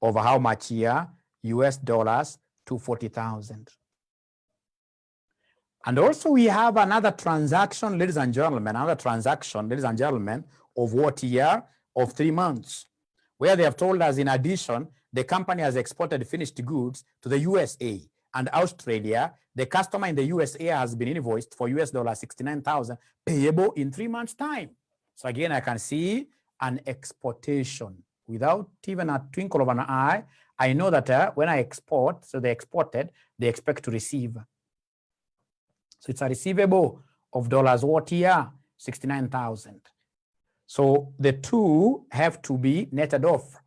of how much here? US dollars 240,000. And also we have another transaction, ladies and gentlemen, of what year? Of 3 months, where they have told us in addition, the company has exported finished goods to the USA and Australia. The customer in the USA has been invoiced for US dollars 69,000 payable in 3 months' time. So again, I can see an exportation without even a twinkle of an eye. I know that when I export, so they exported, they expect to receive. So it's a receivable of dollars what here? 69,000. So the two have to be netted off.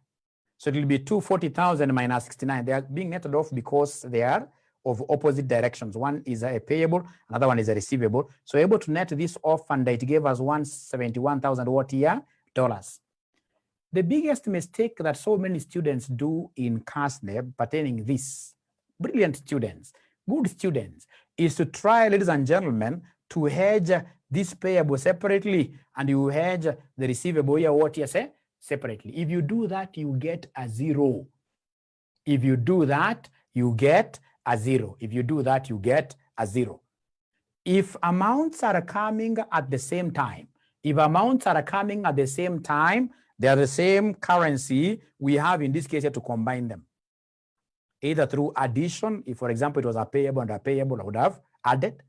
So it will be 240,000 minus 69. They are being netted off because they are of opposite directions. One is a payable, another one is a receivable. So able to net this off, and it gave us 171,000 what here? Dollars. The biggest mistake that so many students do in KASNEB pertaining this, brilliant students, good students, is to try, ladies and gentlemen, to hedge this payable separately, and you hedge the receivable here what you say separately. If you do that, you get a zero. If you do that, you get a zero. If amounts are coming at the same time, they are the same currency, we have in this case here to combine them. Either through addition, if for example it was a payable and a payable, I would have added.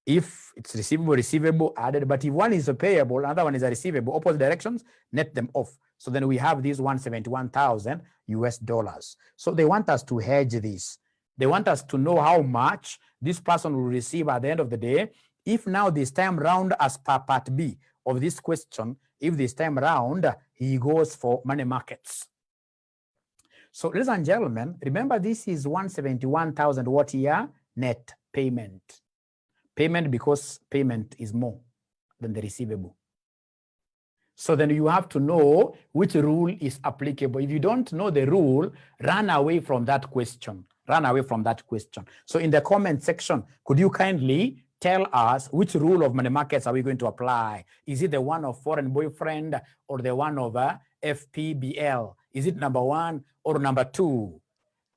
If it's receivable, added. But if one is a payable, another one is a receivable, opposite directions, net them off. So then we have these 171,000 US dollars. So they want us to hedge this. They want us to know how much this person will receive at the end of the day. If now this time round, as per part B of this question, if this time round he goes for money markets. So ladies and gentlemen, remember this is 171,000 what year? Net payment. Payment because payment is more than the receivable. So then you have to know which rule is applicable. If you don't know the rule, run away from that question. Run away from that question. So in the comment section, could you kindly tell us which rule of money markets are we going to apply? Is it the one of foreign boyfriend or the one of FPBL? Is it number 1 or number 2?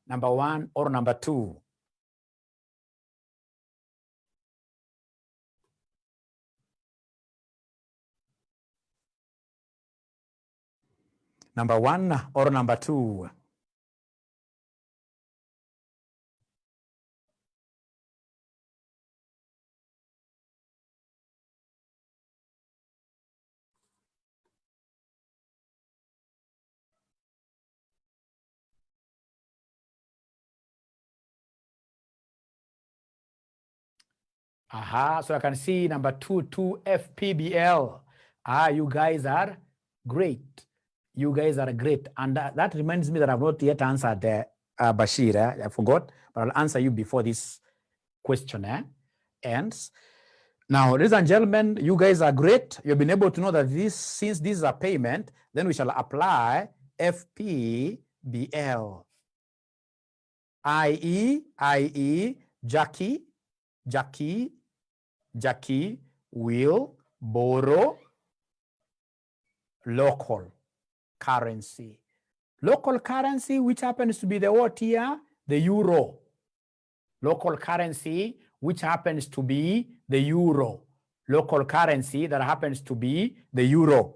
Number 1 or number 2? Number 1 or number 2? Aha, so I can see number 2 FPBL. You guys are great. You guys are great. And that reminds me that I've not yet answered Bashir. I forgot, but I'll answer you before this question ends. Now, ladies and gentlemen, you guys are great. You've been able to know that since this is a payment, then we shall apply FPBL. i.e., Jackie will borrow local currency. Local currency, which happens to be the what here? The euro. Local currency, which happens to be the euro. Local currency that happens to be the euro.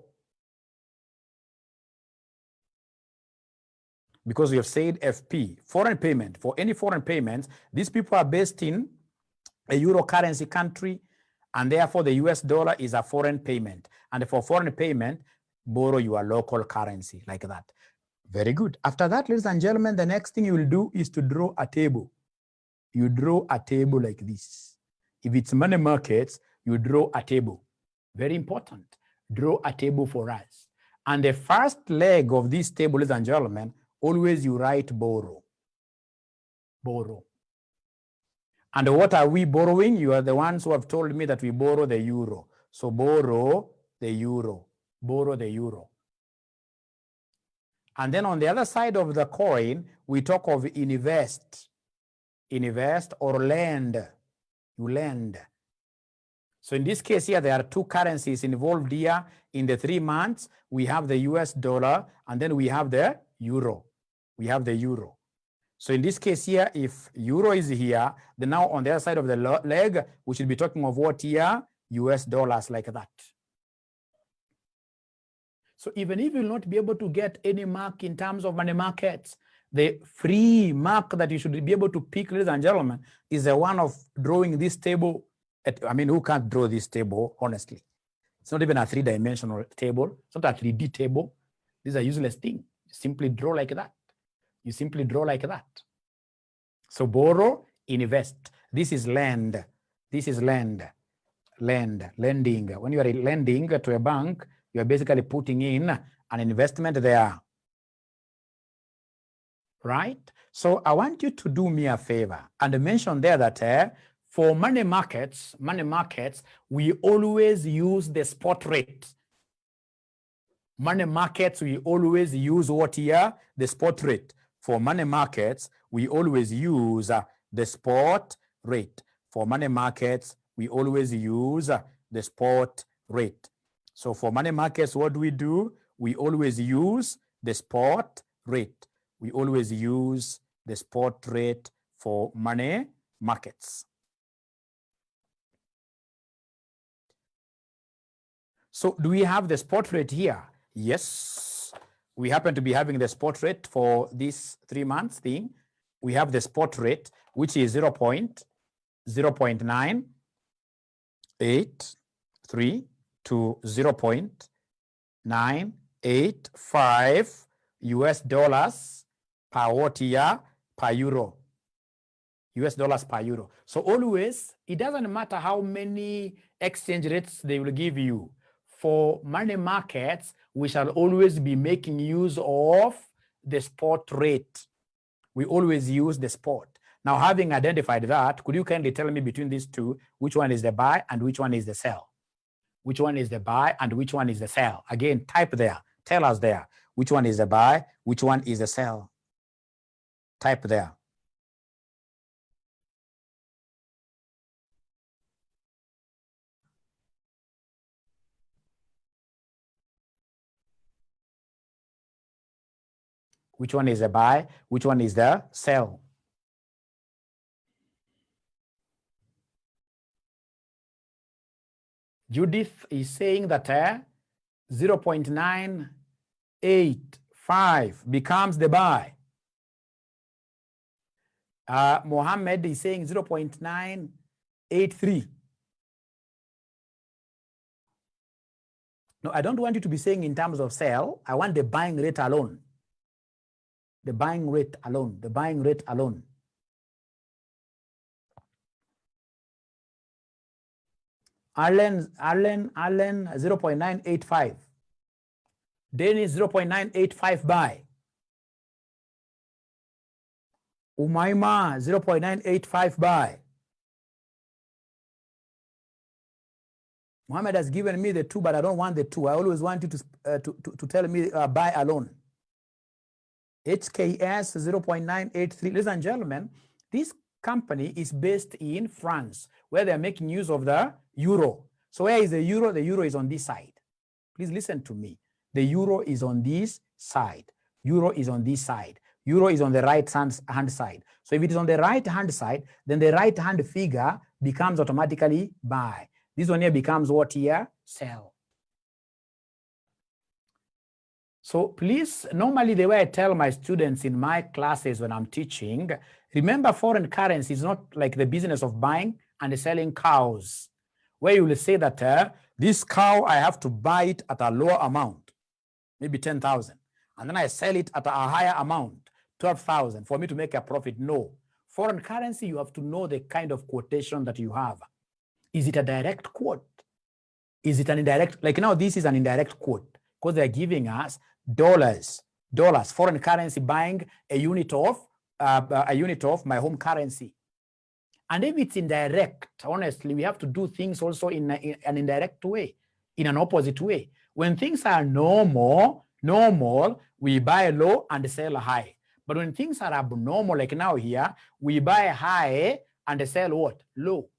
Because we have said FP, foreign payment. For any foreign payments, these people are based in a euro currency country, and therefore the US dollar is a foreign payment. And for foreign payment, borrow your local currency like that. Very good. After that, ladies and gentlemen, the next thing you will do is to draw a table. You draw a table like this. If it's money markets, you draw a table. Very important. Draw a table for us. And the first leg of this table, ladies and gentlemen, always you write borrow. Borrow. And what are we borrowing? You are the ones who have told me that we borrow the euro. So borrow the euro. Borrow the euro. And then on the other side of the coin, we talk of invest. Invest or lend. You lend. So in this case here, there are two currencies involved here. In the 3 months, we have the US dollar, and then we have the euro. We have the euro. So in this case here, if euro is here, then now on the other side of the leg, we should be talking of what here? US dollars, like that. So even if you will not be able to get any mark in terms of money markets, the free mark that you should be able to pick, ladies and gentlemen, is the one of drawing this table. I mean, who can't draw this table, honestly? It's not even a 3-dimensional table. It's not a 3D table. This is a useless thing. You simply draw like that. You simply draw like that. So borrow, invest. This is lend. This is lend. Lending. When you are lending to a bank, you are basically putting in an investment there. Right? So I want you to do me a favor and mention there that for money markets, we always use the spot rate. Money markets, we always use what here? The spot rate. For money markets, we always use the spot rate. For money markets, we always use the spot rate. So for money markets, what do? We always use the spot rate. We always use the spot rate for money markets. So do we have the spot rate here? Yes, we happen to be having the spot rate for this 3 months thing. We have the spot rate, which is 0.983 to 0.985 US dollars per what year? Per euro. US dollars per euro. So always, it doesn't matter how many exchange rates they will give you. For money markets, we shall always be making use of the spot rate. We always use the spot. Now, having identified that, could you kindly tell me between these two, which one is the buy and which one is the sell? Which one is the buy and which one is the sell? Again, type there. Tell us there. Which one is the buy? Which one is the sell? Type there. Which one is the buy? Which one is the sell? Judith is saying that 0.985 becomes the buy. Mohammed is saying 0.983. No, I don't want you to be saying in terms of sell. I want the buying rate alone. The buying rate alone. The buying rate alone. Allen 0.985. Dennis 0.985 buy. Umaima 0.985 buy. Mohammed has given me the 2, but I don't want the 2. I always want you to tell me buy alone. HKS 0.983. Ladies and gentlemen, this company is based in France, where they're making use of the euro. So where is the euro? The euro is on this side. Please listen to me. The euro is on this side. Euro is on this side. Euro is on the right hand side. So if it is on the right hand side, then the right hand figure becomes automatically buy. This one here becomes what here? Sell. So please, normally the way I tell my students in my classes when I'm teaching, remember foreign currency is not like the business of buying and selling cows, where you will say that this cow, I have to buy it at a lower amount, maybe 10,000. And then I sell it at a higher amount, 12,000, for me to make a profit. No. Foreign currency, you have to know the kind of quotation that you have. Is it a direct quote? Is it an indirect? Like now, this is an indirect quote because they're giving us dollars, foreign currency, buying a unit of my home currency. And if it's indirect, honestly, we have to do things also in an indirect way, in an opposite way. When things are normal, we buy low and sell high. But when things are abnormal, like now here, we buy high and sell what? Low.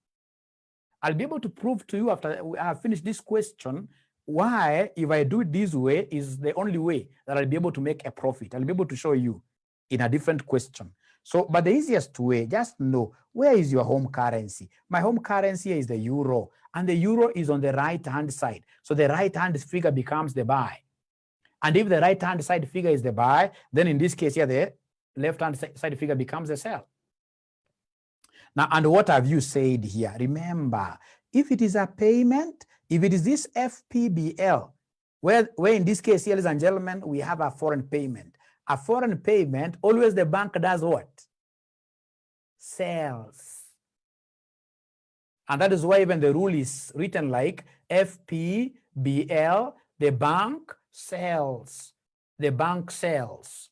I'll be able to prove to you after I have finished this question why, if I do it this way, is the only way that I'll be able to make a profit. I'll be able to show you in a different question. So, but the easiest way, just know, where is your home currency? My home currency is the euro, and the euro is on the right-hand side. So the right-hand figure becomes the buy. And if the right-hand side figure is the buy, then in this case here, the left-hand side figure becomes the sell. Now, and what have you said here? Remember, if it is a payment, if it is this FPBL, where in this case, here, ladies and gentlemen, we have a foreign payment. A foreign payment, always the bank does what? Sells. And that is why even the rule is written like FPBL, the bank sells. The bank sells.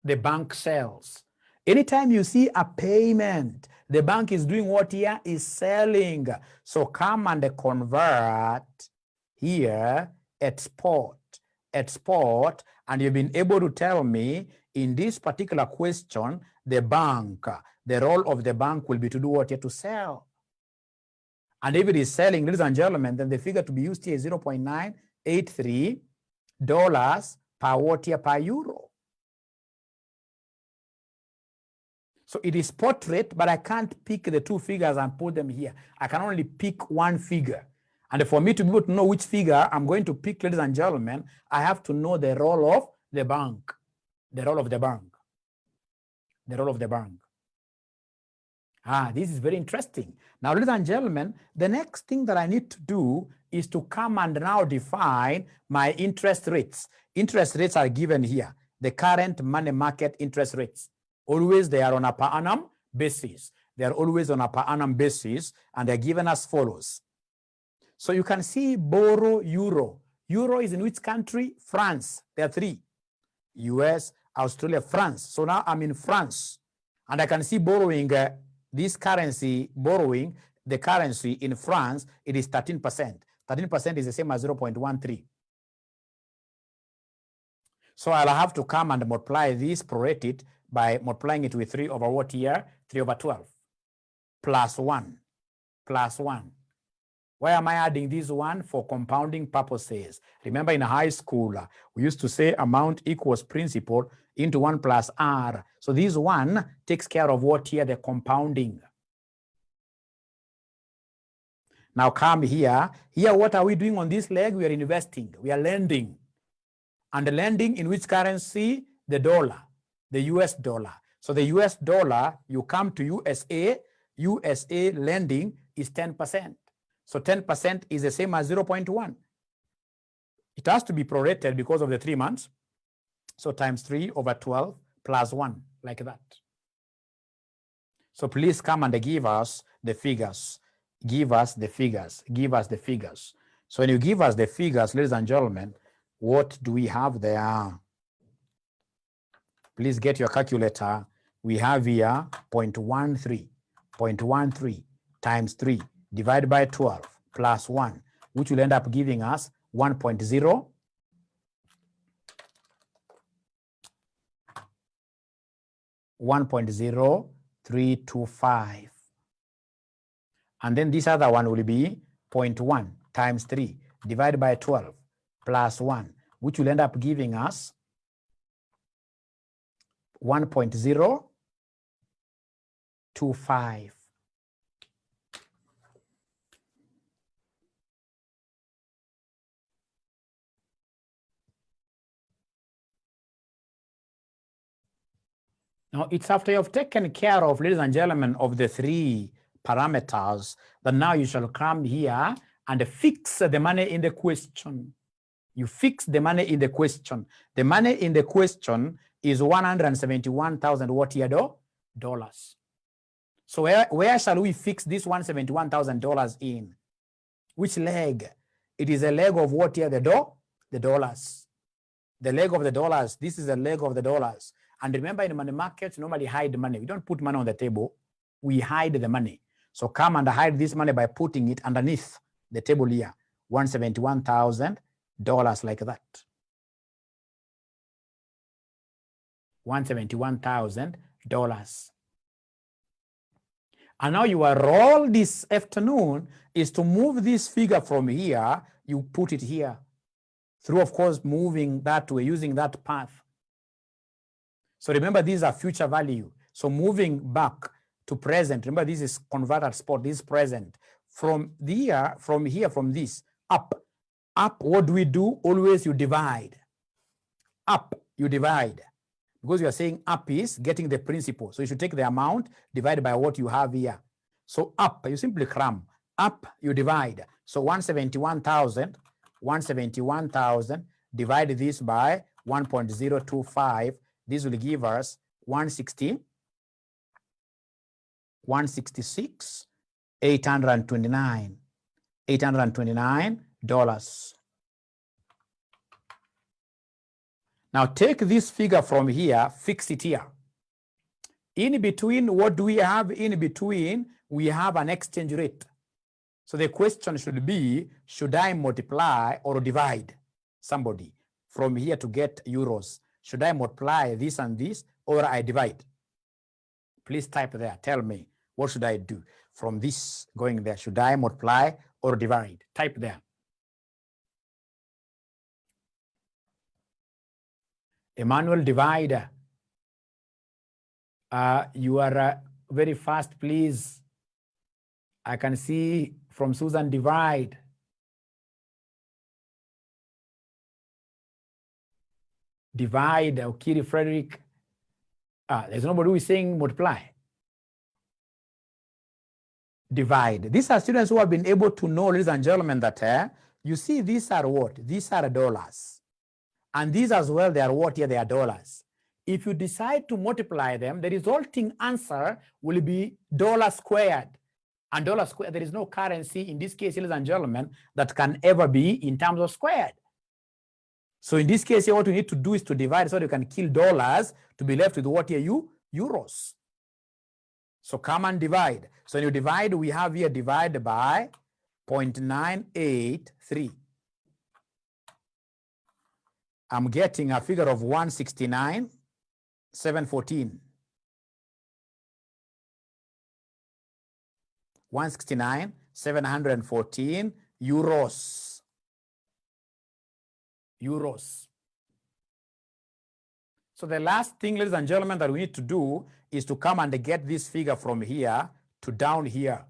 The bank sells. Anytime you see a payment, the bank is doing what here? Is selling. So come and convert here at spot, and you've been able to tell me in this particular question, the bank, the role of the bank will be to do what here? To sell. And if it is selling, ladies and gentlemen, then the figure to be used here is $0.983 per what here? Per euro. So it is spot rate, but I can't pick the two figures and put them here. I can only pick one figure. And for me to be able to know which figure I'm going to pick, ladies and gentlemen, I have to know the role of the bank. The role of the bank. The role of the bank. This is very interesting. Now, ladies and gentlemen, the next thing that I need to do is to come and now define my interest rates. Interest rates are given here. The current money market interest rates. Always they are on a per annum basis. They are always on a per annum basis, and they're given as follows. So you can see borrow euro. Euro is in which country? France. There are three. US, Australia, France. So now I'm in France. And I can see borrowing this currency, borrowing the currency in France, it is 13%. 13% is the same as 0.13. So I'll have to come and multiply this, prorate it by multiplying it with 3 over what here? 3 over 12. Plus 1. Plus 1. Why am I adding this one? For compounding purposes. Remember in high school, we used to say amount equals principal into 1 plus R. So this one takes care of what here? The compounding. Now come here. Here, what are we doing on this leg? We are investing. We are lending. And the lending in which currency? The dollar, the US dollar. So the US dollar, you come to USA, USA lending is 10%. So 10% is the same as 0.1. It has to be prorated because of the 3 months. So times 3 over 12 plus 1, like that. So please come and give us the figures. Give us the figures. Give us the figures. So when you give us the figures, ladies and gentlemen, what do we have there? Please get your calculator. We have here 0.13. 0.13 times 3 divided by 12 plus 1, which will end up giving us 1.0. 1.0325. And then this other one will be 0.1 times 3 divided by 12 plus 1, which will end up giving us 1.025. Now, it's after you have taken care of, ladies and gentlemen, of the 3 parameters, that now you shall come here and fix the money in the question. You fix the money in the question. The money in the question is 171,000 what here dollars. So where shall we fix this $171,000 in? Which leg? It is a leg of what here? The dollars. The leg of the dollars. This is a leg of the dollars. And remember, in money markets, normally hide money. We don't put money on the table. We hide the money. So come and hide this money by putting it underneath the table here. $171,000 like that. $171,000. And now your role this afternoon is to move this figure from here. You put it here. Through, of course, moving that way, using that path. So remember, these are future value. So moving back to present, remember this is converted spot, this is present. From this, up, what do we do? Always you divide. Up, you divide. Because you are saying up is getting the principal. So you should take the amount divided by what you have here. So up, you simply cram. Up, you divide. So 171,000, divide this by 1.025. This will give us 829 $829. Now take this figure from here, fix it here. In between, what do we have? In between, we have an exchange rate. So the question should be, should I multiply or divide somebody from here to get euros? Should I multiply this and this, or I divide? Please type there. Tell me, what should I do from this going there? Should I multiply or divide? Type there. Emmanuel, divider. You are very fast, please. I can see from Susan divide. Divide, Okiri Frederick. There's nobody who is saying multiply. Divide. These are students who have been able to know, ladies and gentlemen, that you see these are what? These are dollars. And these as well, they are what? Here, they are dollars. If you decide to multiply them, the resulting answer will be dollar squared. And dollar squared, there is no currency in this case, ladies and gentlemen, that can ever be in terms of squared. So in this case, here, what we need to do is to divide so that you can kill dollars to be left with what here? Euros. So come and divide. So when you divide, we have here divide by 0.983. I'm getting a figure of 169,714. 169,714 euros. Euros. So the last thing, ladies and gentlemen, that we need to do is to come and get this figure from here to down here.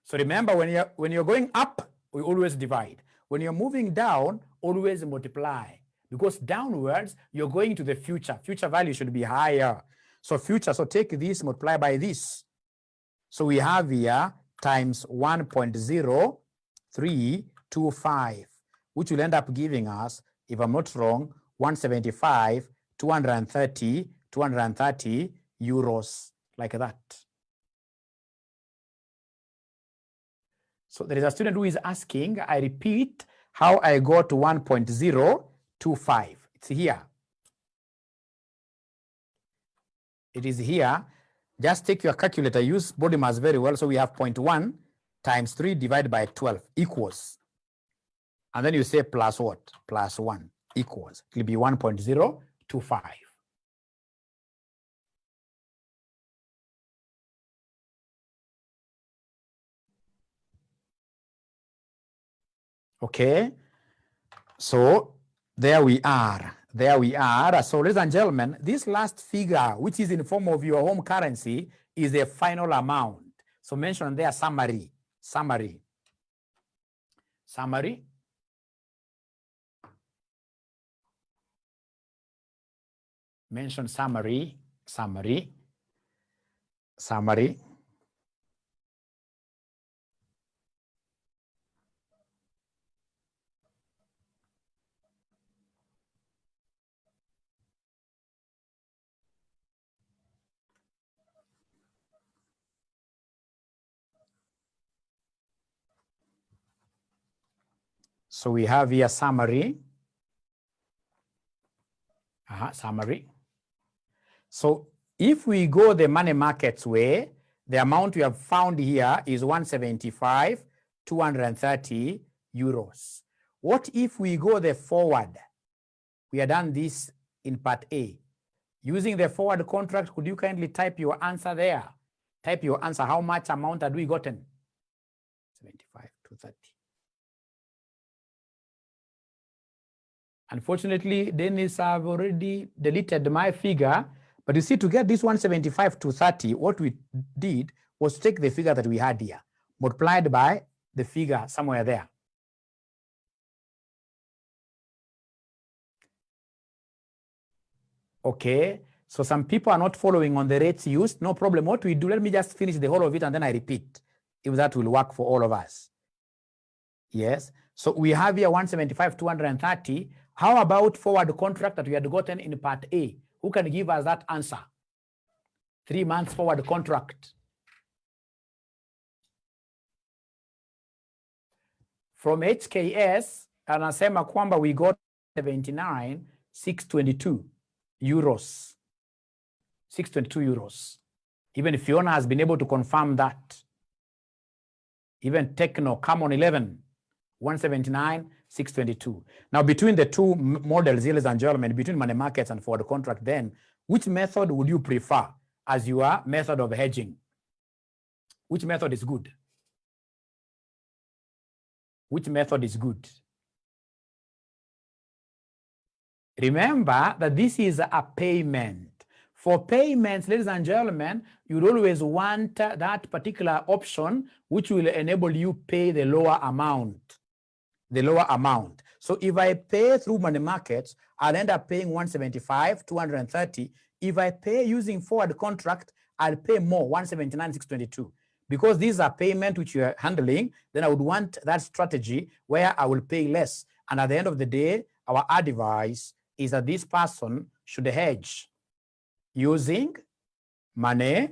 So remember, when you're going up, we always divide. When you're moving down, always multiply. Because downwards, you're going to the future. Future value should be higher. So future, so take this, multiply by this. So we have here times 1.0325, which will end up giving us, if I'm not wrong, 175, 230 euros, like that. So there is a student who is asking, I repeat, how I go to 1.025. It's here. It is here. Just take your calculator, use body mass very well. So we have 0.1 times 3 divided by 12 equals. And then you say plus what? Plus 1 equals. It will be 1.025. Okay, so there we are. There we are. So ladies and gentlemen, this last figure, which is in the form of your home currency, is the final amount. So mention there summary. Summary. Summary. Mention summary. Summary. Summary. So we have here summary. Summary. So if we go the money markets way, the amount we have found here is 175, 230 euros. What if we go the forward? We have done this in part A. Using the forward contract, could you kindly type your answer there? Type your answer. How much amount had we gotten? 75, 230. Unfortunately, Dennis, I've already deleted my figure. But you see, to get this 175 to 30, what we did was take the figure that we had here, multiplied by the figure somewhere there. Okay, so some people are not following on the rates used. No problem. What we do, let me just finish the whole of it and then I repeat, if that will work for all of us. Yes, so we have here 175, 230. How about forward contract that we had gotten in part A? Who can give us that answer? 3 months forward contract. From HKS, anasema kwamba we got 79,622 euros. 622 euros. Even Fiona has been able to confirm that. Even Techno, come on 11, 179,622. Now, between the two models, ladies and gentlemen, between money markets and forward contract, then, which method would you prefer as your method of hedging? Which method is good? Which method is good? Remember that this is a payment. For payments, ladies and gentlemen, you'd always want that particular option which will enable you pay the lower amount. So if I pay through money markets, I'll end up paying 175, 230. If I pay using forward contract, I'll pay more, 179, 622. Because these are payment which you're handling, then I would want that strategy where I will pay less. And at the end of the day, our advice is that this person should hedge using money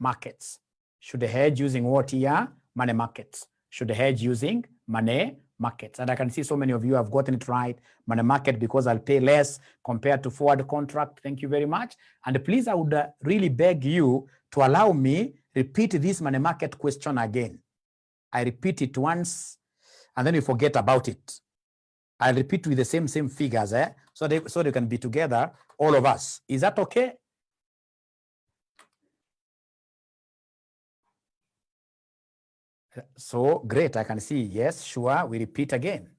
markets. Should hedge using what here? Money markets. Should hedge using money markets. And I can see so many of you have gotten it right. Money market, because I'll pay less compared to forward contract. Thank you very much. And please, I would really beg you to allow me repeat this money market question again. I repeat it once and then you forget about it. I'll repeat with the same figures, so they can be together, all of us. Is that okay? So great, I can see, yes, sure, we repeat again.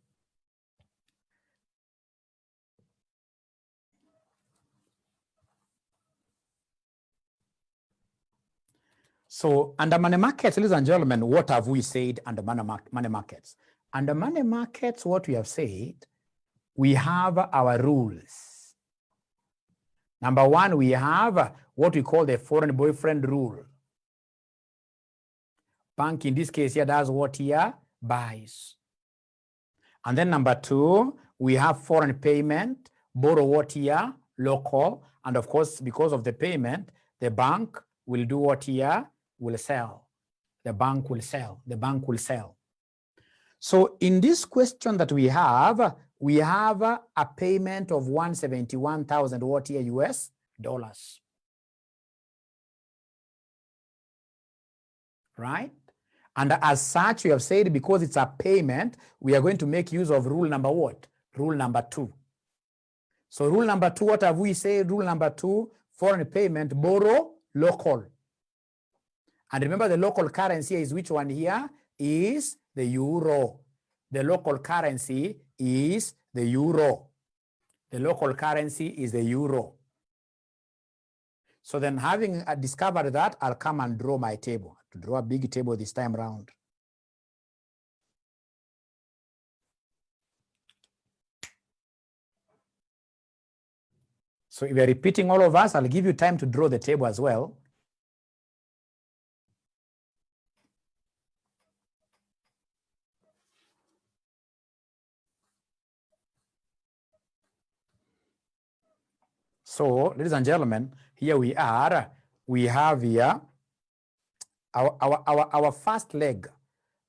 So under money markets, ladies and gentlemen, what have we said under money markets? Under money markets, what we have said, we have our rules. Number one, we have what we call the foreign boyfriend rule. Bank in this case here does what here? Buys. And then number two, we have foreign payment, borrow what here? Local. And of course, because of the payment, the bank will do what here? Will sell. The bank will sell. The bank will sell. So in this question that we have a payment of 171,000 what here? US dollars. Right? And as such, we have said because it's a payment, we are going to make use of rule number what? Rule number 2. So rule number 2, what have we said? Rule number 2, foreign payment, borrow local. And remember the local currency is which one here? Is the euro. The local currency is the euro. The local currency is the euro. So then having discovered that, I'll come and draw my table. To draw a big table this time around. So if you're repeating all of us, I'll give you time to draw the table as well. So, ladies and gentlemen, here we are. We have here our first leg.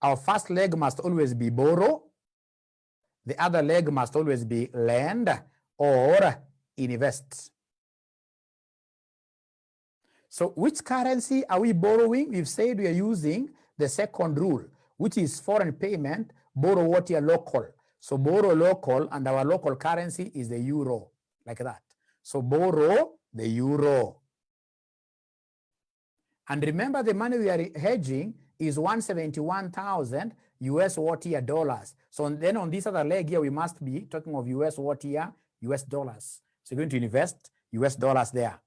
Our first leg must always be borrow. The other leg must always be lend or invest. So which currency are we borrowing? We've said we are using the second rule, which is foreign payment, borrow what here? Local. So borrow local, and our local currency is the euro, like that. So borrow the euro. And remember, the money we are hedging is 171,000 US what here? Dollars. So then on this other leg here, we must be talking of US what here? US dollars. So you're going to invest US dollars there.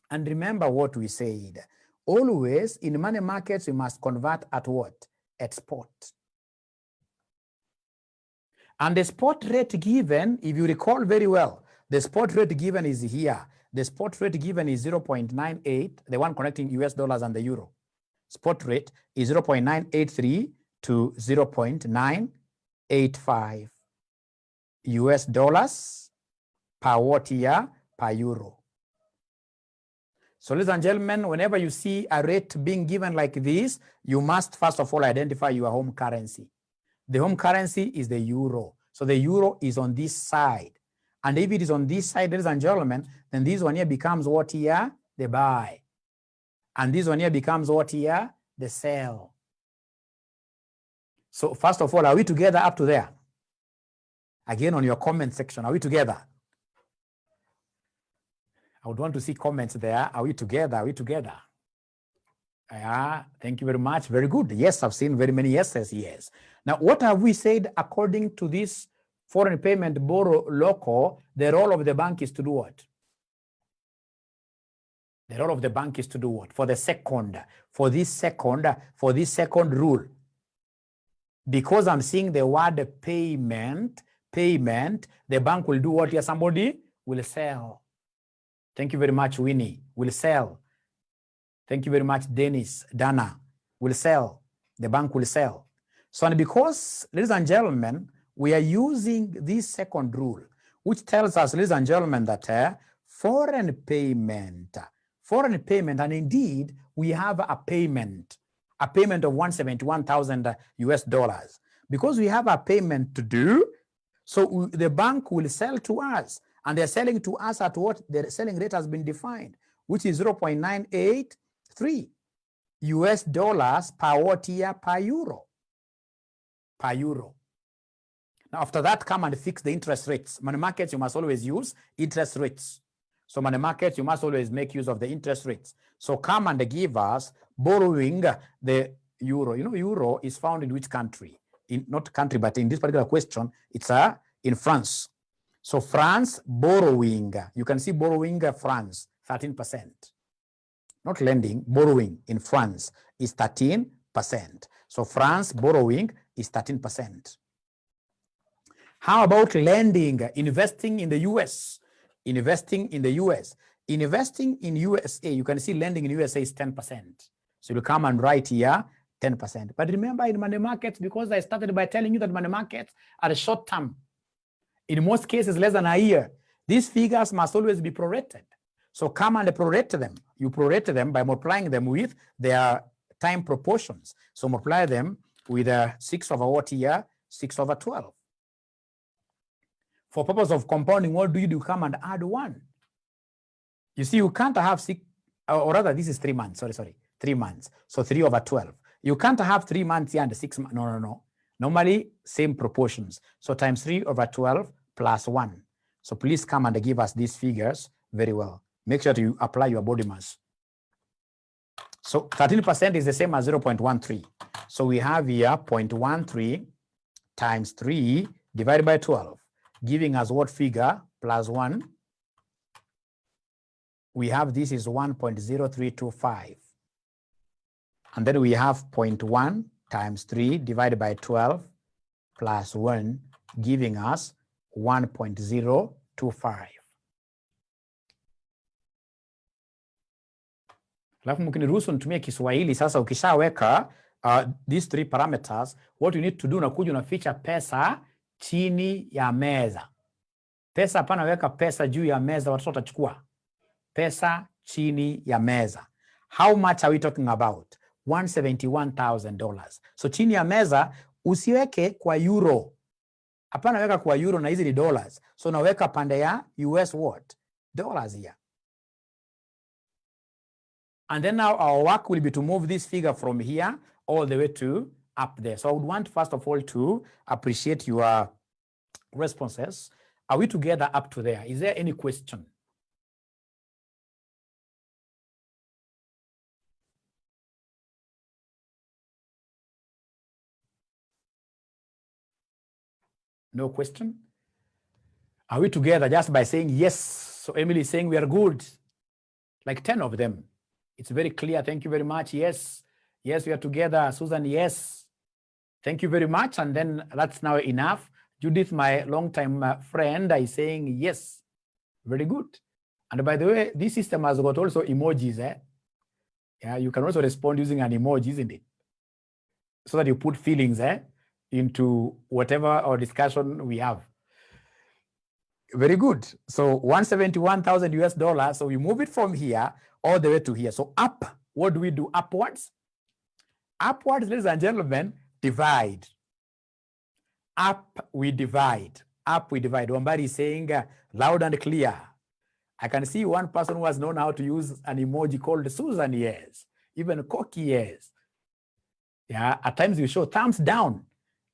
And remember what we said. Always in money markets, we must convert at what? At spot. And the spot rate given, if you recall very well, the spot rate given is here. The spot rate given is 0.98, the one connecting US dollars and the euro. Spot rate is 0.983 to 0.985 US dollars per what here? Per euro. So ladies and gentlemen, whenever you see a rate being given like this, you must first of all identify your home currency. The home currency is the euro. So the euro is on this side. And if it is on this side, ladies and gentlemen, then this one here becomes what here? The buy. And this one here becomes what here? The sell. So first of all, are we together up to there? Again, on your comment section, are we together? I would want to see comments there. Are we together? Are we together? Yeah, thank you very much. Very good. Yes, I've seen very many yeses, yes. Now, what have we said according to this foreign payment borrow local? The role of the bank is to do what? The role of the bank is to do what? For this second rule. Because I'm seeing the word payment, the bank will do what here? Somebody will sell. Thank you very much, Winnie. Will sell. Thank you very much, Dennis, Dana. Will sell. The bank will sell. So, and because, ladies and gentlemen, we are using this second rule, which tells us, ladies and gentlemen, that foreign payment, and indeed, we have a payment of $171,000 Because we have a payment to do, so the bank will sell to us, and they're selling to us at what the selling rate has been defined, which is 0.983 US dollars per what year? Per euro. Per euro. Now, after that, come and fix the interest rates. Money markets, you must always use interest rates. So money markets, you must always make use of the interest rates. So come and give us borrowing the euro. You know, euro is found in which country? In not country, but in this particular question, it's in France. So France borrowing, you can see borrowing France, 13%. Not lending, borrowing in France is 13%. So France borrowing is 13%. How about lending, investing in the US? Investing in the US. Investing in USA, you can see lending in USA is 10%. So you come and write here 10%. But remember, in money markets, because I started by telling you that money markets are short term, in most cases less than a year, these figures must always be prorated. So come and prorate them. You prorate them by multiplying them with their time proportions. So multiply them with 6 over what year? 6 over 12. For purpose of compounding, what do? You come and add 1. You see, you can't have 6, or rather, this is 3 months. Sorry, 3 months. So 3 over 12. You can't have 3 months here and 6 months. No. Normally, same proportions. So times 3 over 12 plus 1. So please come and give us these figures very well. Make sure you apply your body mass. So 13% is the same as 0.13. So we have here 0.13 times 3 divided by 12, giving us what figure? Plus 1. We have this is 1.0325. And then we have 0.1 times 3 divided by 12 plus 1, giving us 1.025. Alafu mkiniruhusu nitumie Kiswahili sasa. Ukishaweka these 3 parameters, what you need to do, unakuja unaficha pesa chini ya meza. Pesa hapana, weka pesa juu ya meza, watoto watachukua. Pesa chini ya meza. How much are we talking about? $171,000. So chini ya meza usiweke kwa euro. Hapana, weka kwa euro na hizi ni dollars. So unaweka pande ya US what? Dollars here. And then now our work will be to move this figure from here all the way to up there. So I would want first of all to appreciate your responses. Are we together up to there? Is there any question? No question? Are we together just by saying yes? So Emily is saying we are good. Like 10 of them. It's very clear. Thank you very much. Yes. Yes, we are together. Susan, yes. Thank you very much. And then that's now enough. Judith, my longtime friend, is saying yes. Very good. And by the way, this system has got also emojis. Yeah, you can also respond using an emoji, isn't it? So that you put feelings into whatever our discussion we have. Very good. So 171,000 US dollars. So we move it from here all the way to here. So up, what do we do? Upwards. Upwards, ladies and gentlemen, divide. Up, we divide. Up, we divide. Wambari is saying loud and clear. I can see one person who has known how to use an emoji called Susan, yes. Even Koki, yes. Yeah, at times you show thumbs down.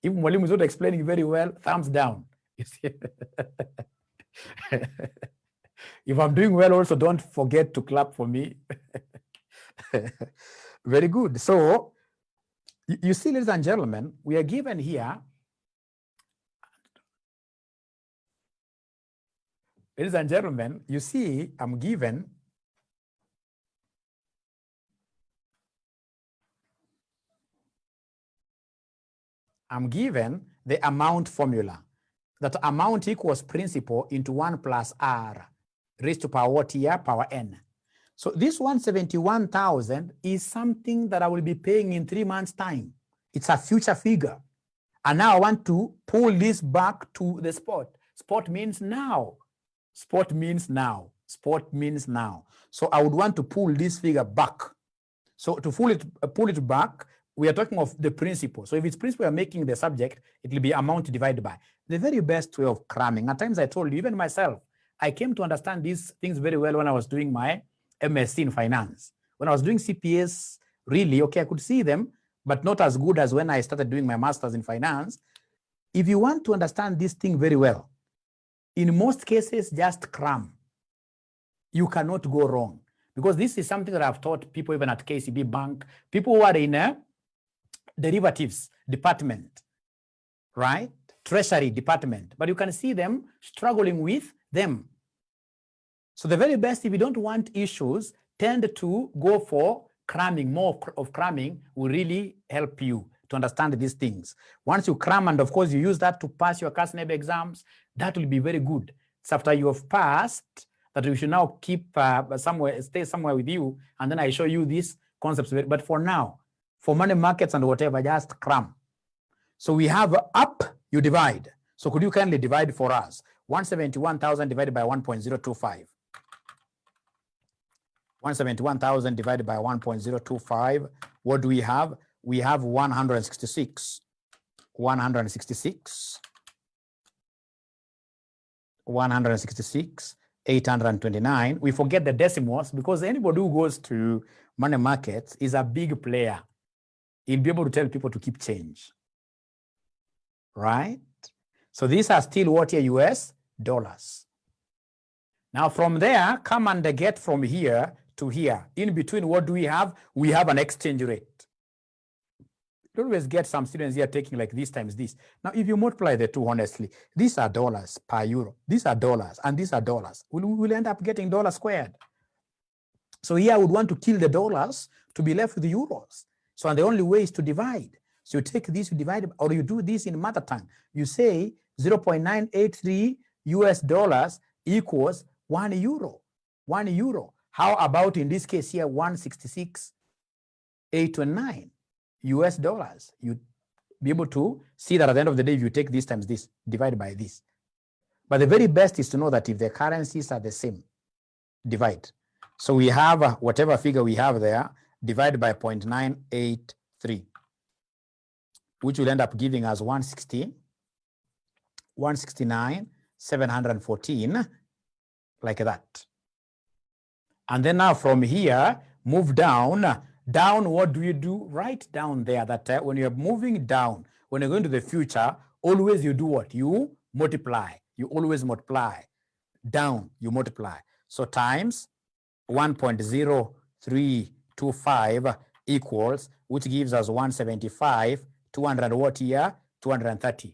If Mwalimu is not explaining very well, thumbs down. If I'm doing well also, don't forget to clap for me. Very good. So, you see, ladies and gentlemen, we are given here. Ladies and gentlemen, you see, I'm given I'm given the amount formula. That amount equals principal into 1 plus r raised to power what here? Power n. So this 171,000 is something that I will be paying in 3 months' time. It's a future figure. And now I want to pull this back to the spot. Spot means now. Spot means now. Spot means now. So I would want to pull this figure back. So to pull it back, we are talking of the principal. So if it's principal you're making the subject, it will be amount divided by. The very best way of cramming. At times I told you, even myself, I came to understand these things very well when I was doing my MSc in finance. When I was doing CPS, really, okay, I could see them, but not as good as when I started doing my master's in finance. If you want to understand this thing very well, in most cases, just cram. You cannot go wrong, because this is something that I've taught people even at KCB Bank, people who are in a derivatives department, right? Treasury department, but you can see them struggling with them. So the very best, if you don't want issues, tend to go for cramming. More of cramming will really help you to understand these things. Once you cram, and of course you use that to pass your KASNEB exams, that will be very good. It's after you have passed that you should now keep stay somewhere with you, and then I show you these concepts. But for now, for money markets and whatever, just cram. So we have up, you divide. So could you kindly divide for us? 171,000 divided by 1.025. 171,000 divided by 1.025. What do we have? We have 166. 166. 166. 829. We forget the decimals because anybody who goes to money markets is a big player. He'll be able to tell people to keep change. Right? So these are still what here? US dollars. Now from there, come and get from here to here. In between, what do we have? We have an exchange rate. You always get some students here taking like this times this. Now, if you multiply the two, honestly, these are dollars per euro. These are dollars and these are dollars. We'll end up getting dollars squared. So here I would want to kill the dollars to be left with the euros. So and the only way is to divide. So you take this, you divide, or you do this in mother tongue. You say 0.983 US dollars equals 1 euro. 1 euro. How about in this case here, 166,829 US dollars? You'd be able to see that at the end of the day, if you take this times this, divide by this. But the very best is to know that if the currencies are the same, divide. So we have whatever figure we have there, divide by 0.983, which will end up giving us 169,714, like that. And then now from here, move down. Down, what do you do? Write down there that when you're moving down, when you're going to the future, always you do what? You multiply. You always multiply. Down, you multiply. So times 1.0325 equals, which gives us 175, 200 what here? 230.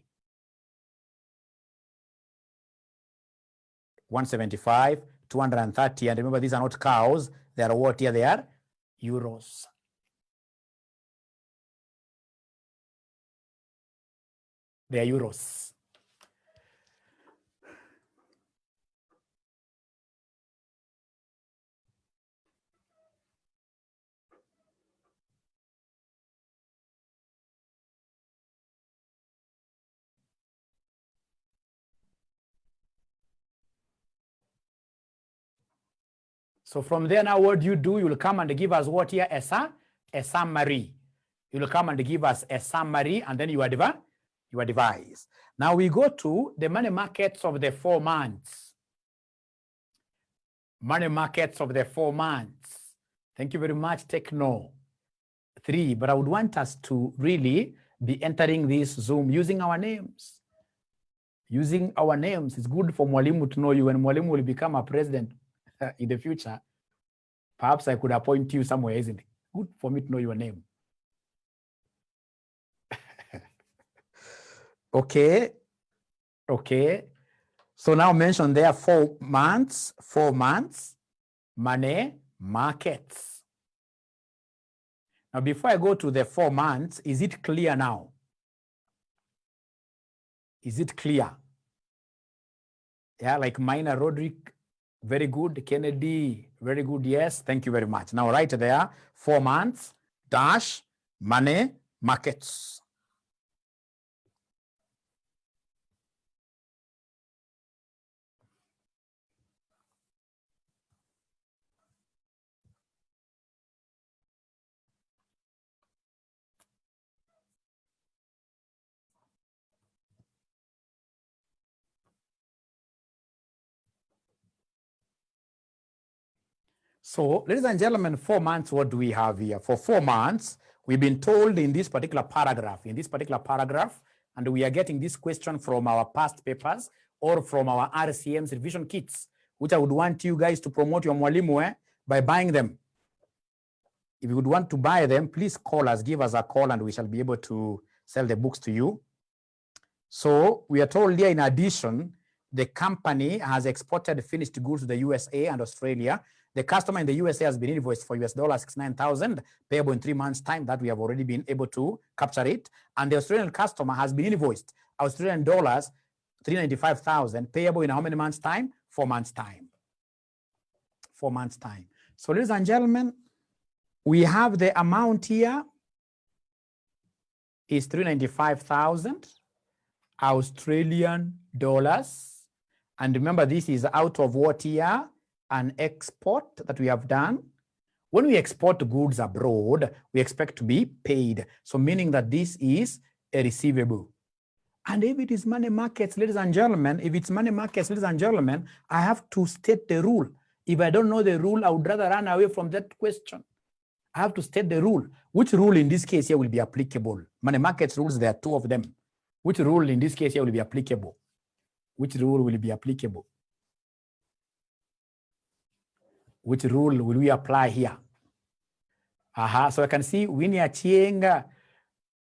175, 230, and remember these are not cows, they are what here? They are euros. They are euros. So from there now, what do? You will come and give us what here? A summary. You will come and give us a summary, and then you advise. Now we go to the money markets of the 4 months. Money markets of the 4 months. Thank you very much, Techno 3. But I would want us to really be entering this Zoom using our names. Using our names. It's good for Mwalimu to know you, and Mwalimu will become a president in the future. Perhaps I could appoint you somewhere, isn't it? Good for me to know your name. Okay. So now mention there 4 months, money markets. Now, before I go to the 4 months, is it clear now? Is it clear? Yeah, like Minor Roderick, very good. Kennedy, very good. Yes, thank you very much. Now, right there, 4 months, dash, money, markets. So, ladies and gentlemen, 4 months, what do we have here? For 4 months, we've been told in this particular paragraph, and we are getting this question from our past papers or from our RCM's revision kits, which I would want you guys to promote your mwalimu by buying them. If you would want to buy them, please call us, give us a call, and we shall be able to sell the books to you. So we are told here, in addition, the company has exported finished goods to the USA and Australia. The customer in the USA has been invoiced for $69,000, payable in 3 months' time. That we have already been able to capture it. And the Australian customer has been invoiced Australian dollars, $395,000, payable in how many months' time? 4 months' time. 4 months' time. So, ladies and gentlemen, we have the amount here is 395,000 Australian dollars. And remember, this is out of what here? An export that we have done. When we export goods abroad, we expect to be paid. So meaning that this is a receivable. And if it is money markets, ladies and gentlemen, if it's money markets, ladies and gentlemen, I have to state the rule. If I don't know the rule, I would rather run away from that question. I have to state the rule. Which rule in this case here will be applicable? Money markets rules, there are 2 of them. Which rule in this case here will be applicable? Which rule will be applicable? Which rule will we apply here? So I can see Winnie Achieng,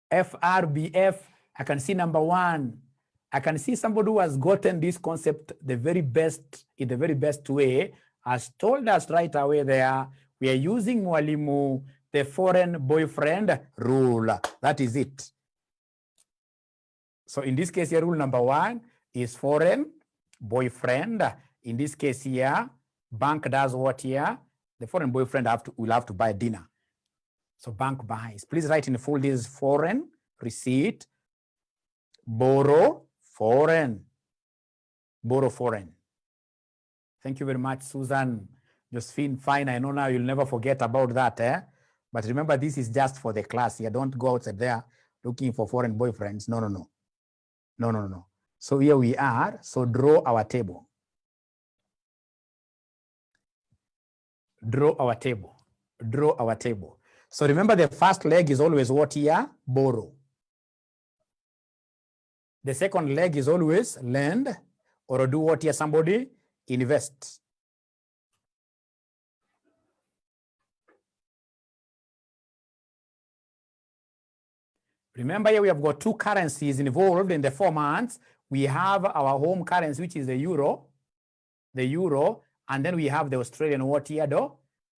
FRBF. I can see number 1. I can see somebody who has gotten this concept the very best, in the very best way, has told us right away there, we are using mwalimu, the foreign boyfriend rule. That is it. So in this case here, rule number 1 is foreign boyfriend. In this case here, bank does what here? The foreign boyfriend will have to buy dinner. So bank buys. Please write in full, this is foreign receipt, borrow foreign. Borrow foreign. Thank you very much, Susan. Josephine, fine. I know now you'll never forget about that. But remember, this is just for the class here. Don't go outside there looking for foreign boyfriends. No, no, no. No, no, no. So here we are. So draw our table. Draw our table. Draw our table. So remember, the first leg is always what here? Borrow. The second leg is always lend, or do what here? Somebody invest. Remember, here we have got 2 currencies involved in the 4 months. We have our home currency, which is the euro, and then we have the Australian what here?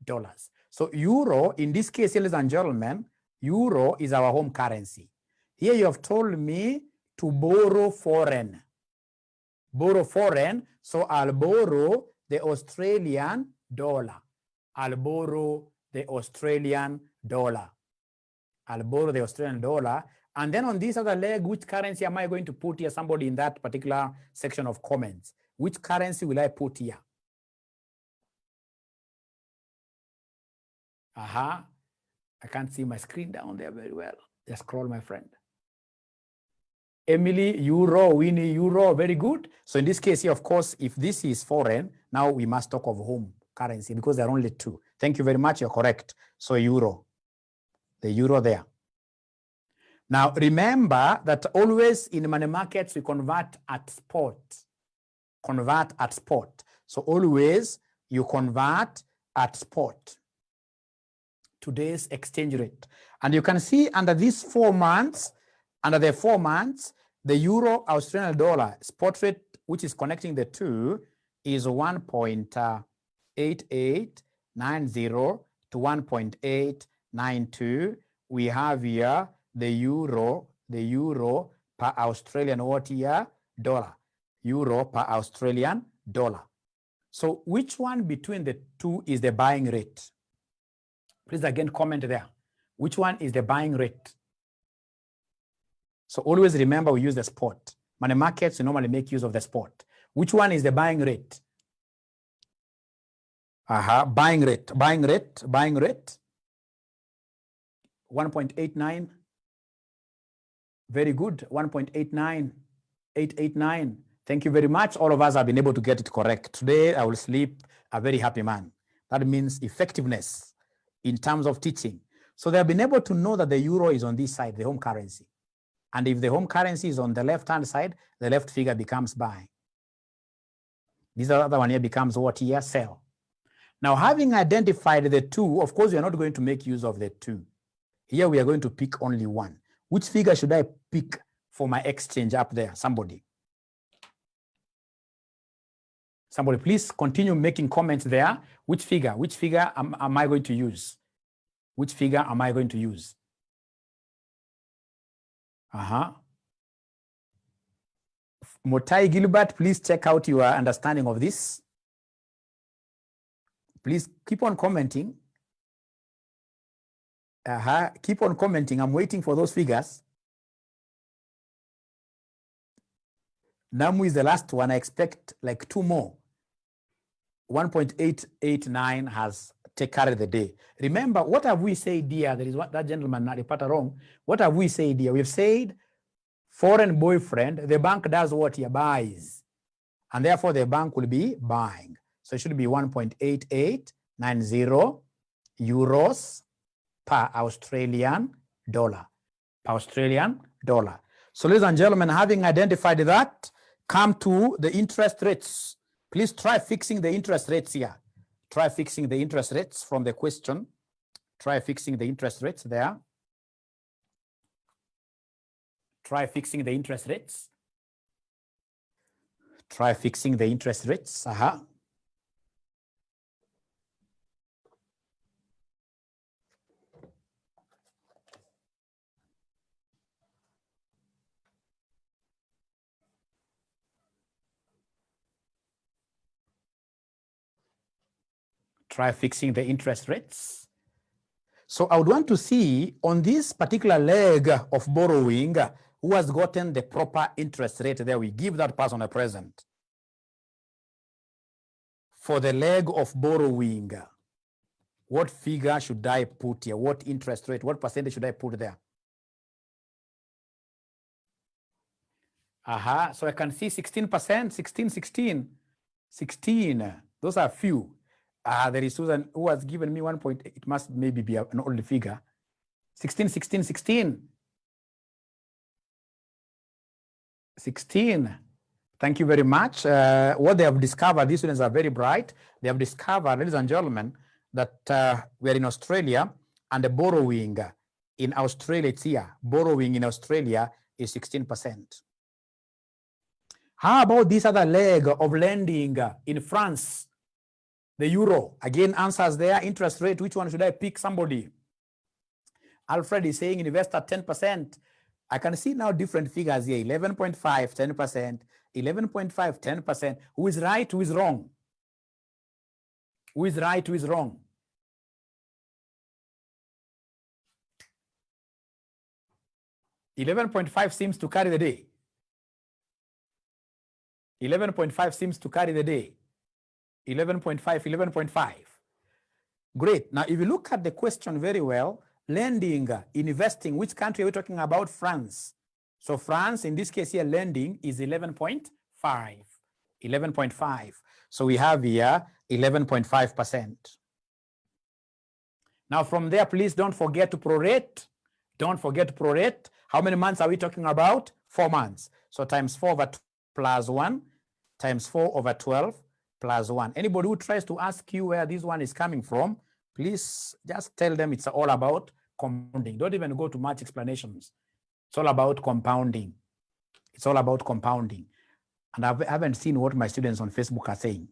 Dollars. So euro, in this case, ladies and gentlemen, euro is our home currency. Here you have told me to borrow foreign. Borrow foreign, so I'll borrow the Australian dollar. I'll borrow the Australian dollar. I'll borrow the Australian dollar. And then on this other leg, which currency am I going to put here? Somebody in that particular section of comments. Which currency will I put here? I can't see my screen down there very well. Just scroll, my friend. Emily, euro. Winnie, euro. Very good. So in this case here, of course, if this is foreign, now we must talk of home currency because there are only 2. Thank you very much. You're correct. So euro. The euro there. Now, remember that always in money markets, we convert at spot. Convert at spot. So always you convert at spot. Today's exchange rate. And you can see under these 4 months, under the 4 months, the euro Australian dollar spot rate, which is connecting the 2, is 1.8890 to 1.892. We have here the euro per Australian what year? Dollar. Euro per Australian dollar. So which one between the two is the buying rate? Please again comment there. Which one is the buying rate? So always remember we use the spot. Money markets normally make use of the spot. Which one is the buying rate? Buying rate. 1.89. Very good. 1.89889. Thank you very much. All of us have been able to get it correct. Today I will sleep a very happy man. That means effectiveness in terms of teaching. So they have been able to know that the euro is on this side, the home currency. And if the home currency is on the left-hand side, the left figure becomes buy. This other one here becomes what here? Sell. Now, having identified the two, of course, we are not going to make use of the two. Here we are going to pick only one. Which figure should I pick for my exchange up there? Somebody, please continue making comments there. Which figure am I going to use? Which figure am I going to use? Motai Gilbert, please check out your understanding of this. Please keep on commenting. Keep on commenting. I'm waiting for those figures. Namu is the last one. I expect like two more. 1.889 has carried the day. Remember, what have we said here? There is what that gentleman reported wrong. What have we said here? We've said foreign boyfriend, the bank does what? He buys. And therefore the bank will be buying. So it should be 1.8890 euros per Australian dollar. So ladies and gentlemen, having identified that, come to the interest rates. Please try fixing the interest rates here. Try fixing the interest rates from the question. Try fixing the interest rates there. Try fixing the interest rates. Try fixing the interest rates. Try fixing the interest rates. So I would want to see on this particular leg of borrowing, who has gotten the proper interest rate there. We give that person a present. For the leg of borrowing, what figure should I put here? What interest rate, what percentage should I put there? So I can see 16%, 16. Those are few. There is Susan who has given me 1 point. It must maybe be an old figure. 16. 16. Thank you very much. What they have discovered, these students are very bright. They have discovered, ladies and gentlemen, that we are in Australia and the borrowing in Australia, it's here. Borrowing in Australia is 16%. How about this other leg of lending in France? The euro, again, answers there. Interest rate, which one should I pick? Somebody. Alfred is saying invest at 10%. I can see now different figures here. 11.5, 10%. 11.5, 10%. Who is right? Who is wrong? Who is right? Who is wrong? $11.5 seems to carry the day. 11.5 seems to carry the day. 11.5. Great. Now, if you look at the question very well, lending, investing, which country are we talking about? France. So France, in this case here, lending is 11.5. 11.5. So we have here 11.5%. Now, from there, please don't forget to prorate. Don't forget to prorate. How many months are we talking about? 4 months. So times 4 over 2 plus 1 times 4 over 12 plus 1. Anybody who tries to ask you where this one is coming from, please just tell them it's all about compounding. Don't even go to much explanations. It's all about compounding. It's all about compounding. And I haven't seen what my students on Facebook are saying.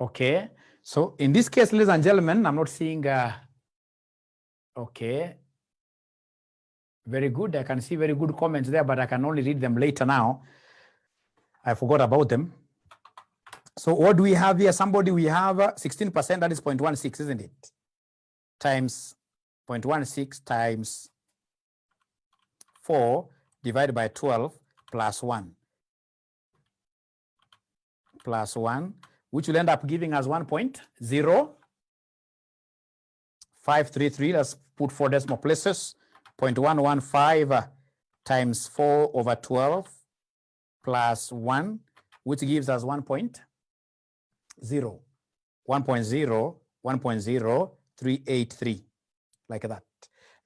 Okay. So in this case, ladies and gentlemen, I'm not seeing, okay. Very good. I can see very good comments there, but I can only read them later now. I forgot about them. So what do we have here? Somebody, we have 16%, that is 0.16, isn't it? Times 0.16 times 4 divided by 12 plus 1. Plus 1, which will end up giving us 1.0533. Let's put 4 decimal places. 0.115 times 4 over 12 plus 1, which gives us 1.0. 1.0383, like that.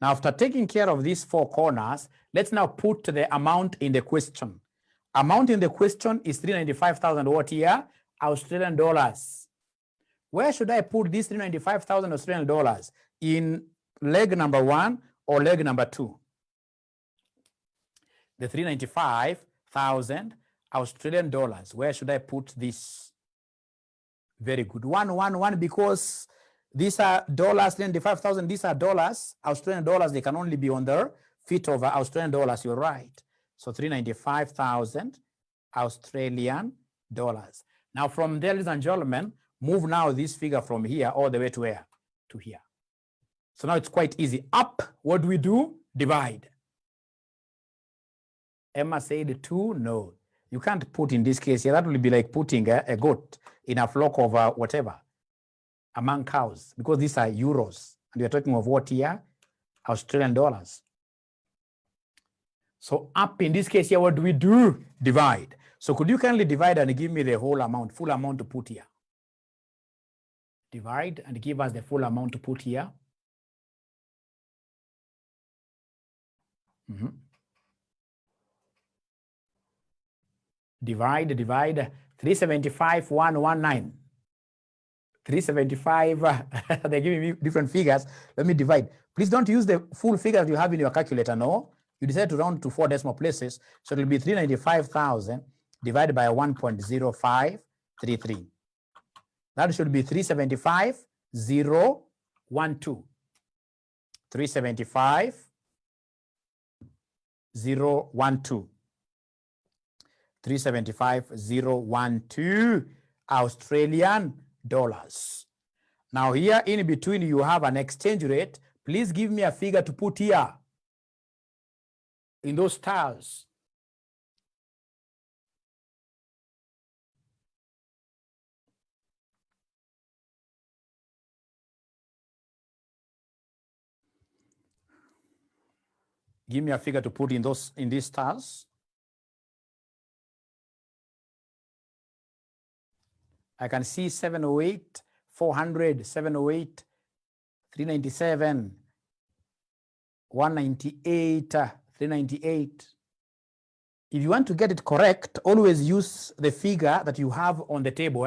Now, after taking care of these 4 corners, let's now put the amount in the question. Amount in the question is 395,000 what here? Australian dollars. Where should I put this 395,000 Australian dollars? In leg number 1 or leg number 2? The 395,000 Australian dollars. Where should I put this? Very good. 111, because these are dollars, 395,000, these are dollars. Australian dollars, they can only be on the feet of Australian dollars. You're right. So 395,000 Australian dollars. Now from there, ladies and gentlemen, move now this figure from here all the way to where? To here. So now it's quite easy. Up, what do we do? Divide. Emma said 2. No, you can't put in this case here. That will be like putting a goat in a flock of whatever, among cows, because these are euros. And we are talking of what here? Australian dollars. So up in this case here, what do we do? Divide. So could you kindly divide and give me the whole amount, full amount to put here? Divide and give us the full amount to put here. Divide, 375,119. 375, they're giving me different figures. Let me divide. Please don't use the full figure that you have in your calculator, no. You decide to round to 4 decimal places, so it will be 395,000 divided by 1.0533. That should be 375,012. 375,012. 375,012 Australian dollars. Now here in between you have an exchange rate. Please give me a figure to put here in those stars. Give me a figure to put in these stars. I can see 708, 400, 708, 397, 198, 398. If you want to get it correct, always use the figure that you have on the table,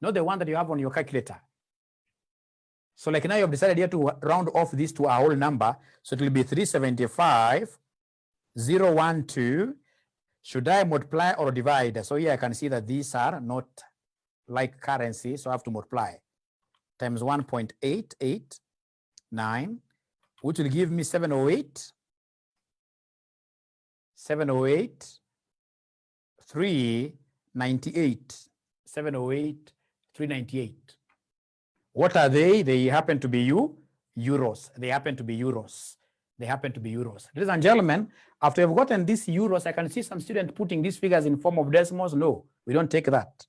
not the one that you have on your calculator. So like now you have decided here to round off this to a whole number. So it will be 375,012. Should I multiply or divide? So here I can see that these are not like currency, so I have to multiply times 1.889, which will give me 708, 398, 398. What are they? They happen to be euros. They happen to be euros. They happen to be euros. Ladies and gentlemen, after you've gotten these euros, I can see some students putting these figures in form of decimals. No, we don't take that.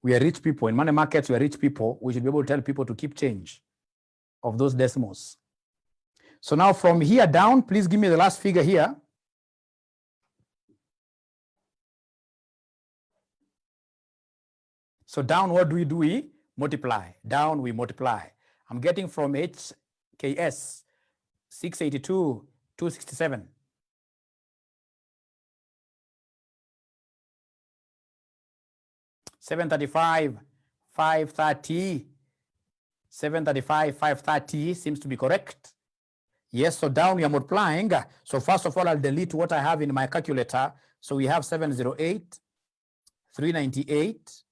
We are rich people. In money markets, we are rich people. We should be able to tell people to keep change of those decimals. So now from here down, please give me the last figure here. So down, what do? We multiply. Down, we multiply. I'm getting from HKS 682, 267. $735, $530, $735, $530 seems to be correct. Yes, so down we are multiplying. So first of all, I'll delete what I have in my calculator. So we have 708, 398,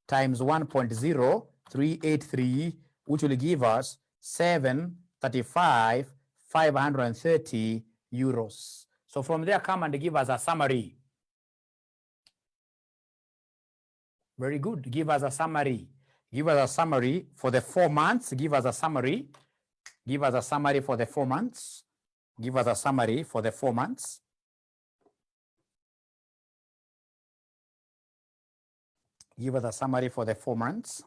times 1.0383, which will give us 735,530 euros. So from there, come and give us a summary. Very good. Give us a summary. Give us a summary for the 4 months. Give us a summary. Give us a summary for the 4 months. Give us a summary for the 4 months. Give us a summary for the 4 months.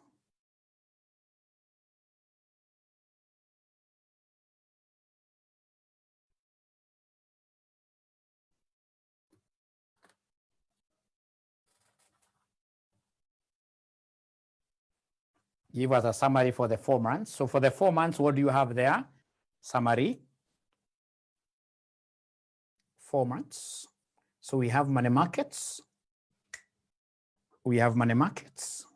Give us a summary for the 4 months. So for the 4 months, what do you have there? Summary. 4 months. So we have money markets. We have money markets.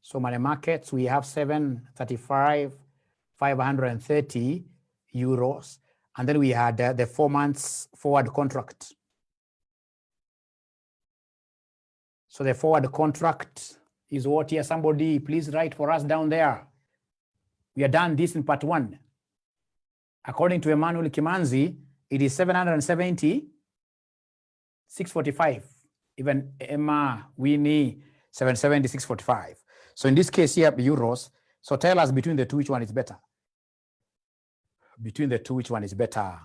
So money markets, we have 735,530 euros. And then we had the 4 months forward contract. So the forward contract is what here? Somebody please write for us down there. We have done this in part 1. According to Emmanuel Kimanzi, it is 770, 645. Even Emma, Winnie, 770, 645. So in this case here, euros. So tell us between the two, which one is better? Between the two, which one is better?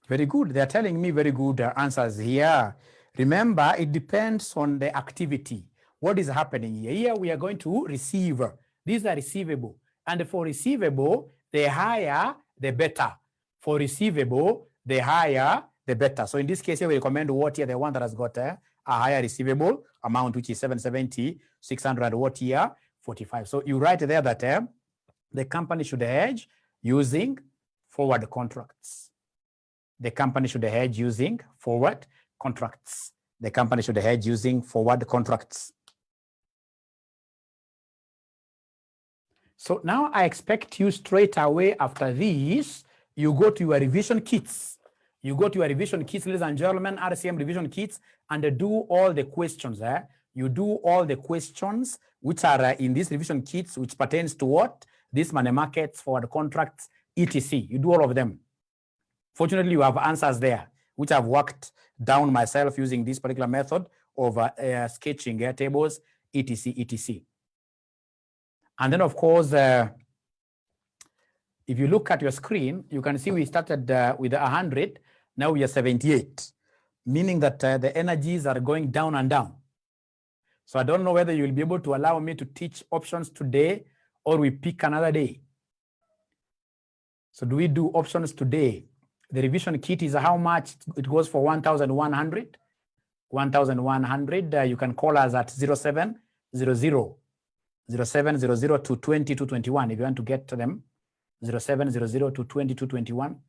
Very good. They're telling me very good answers here. Remember, it depends on the activity. What is happening here? Here we are going to receive. These are receivable. And for receivable, the higher, the better. For receivable, the higher, the better. So in this case, here we recommend what here? The one that has got a higher receivable amount, which is 770, 600, what here? 45. So you write there that the company should hedge using forward contracts. The company should hedge using forward contracts. The company should hedge using forward contracts. So now I expect you straight away after this, you go to your revision kits. You go to your revision kits, ladies and gentlemen, RCM revision kits, and do all the questions. You do all the questions which are in these revision kits, which pertains to what? These money markets, forward contracts, etc. You do all of them. Fortunately, you have answers there, which I've worked down myself using this particular method of sketching tables, etc., etc. And then, of course, if you look at your screen, you can see we started with 100. Now we are 78, meaning that the energies are going down and down. So I don't know whether you will be able to allow me to teach options today or we pick another day. So do we do options today? The revision kit is how much? It goes for 1,100. 1,100. You can call us at 0700 0700 to 20 to 21 if you want to get to them. 0700 to 20 to 21.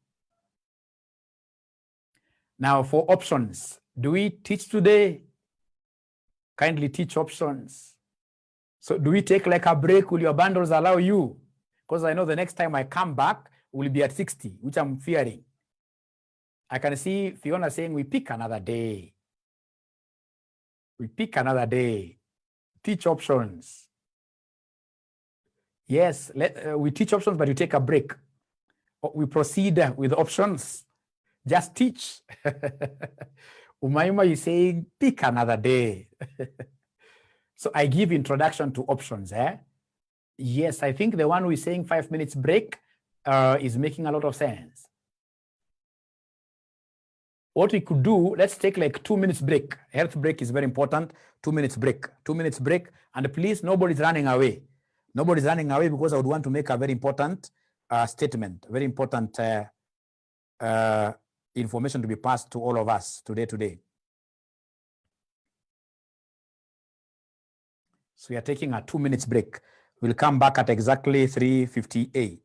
Now for options, do we teach today? Kindly teach options. So do we take like a break? Will your bundles allow you? Because I know the next time I come back, we'll be at 60, which I'm fearing. I can see Fiona saying we pick another day. We pick another day. Teach options. Yes, we teach options, but you take a break. We proceed with options. Just teach. Umaima is saying pick another day. So I give introduction to options. Yes, I think the one who is saying 5 minutes break is making a lot of sense. What we could do, let's take like 2 minutes break. Health break is very important. 2 minutes break. 2 minutes break. And please, nobody's running away. Nobody's running away because I would want to make a very important statement, very important information to be passed to all of us today. So we are taking a 2 minutes break. We'll come back at exactly 3:58.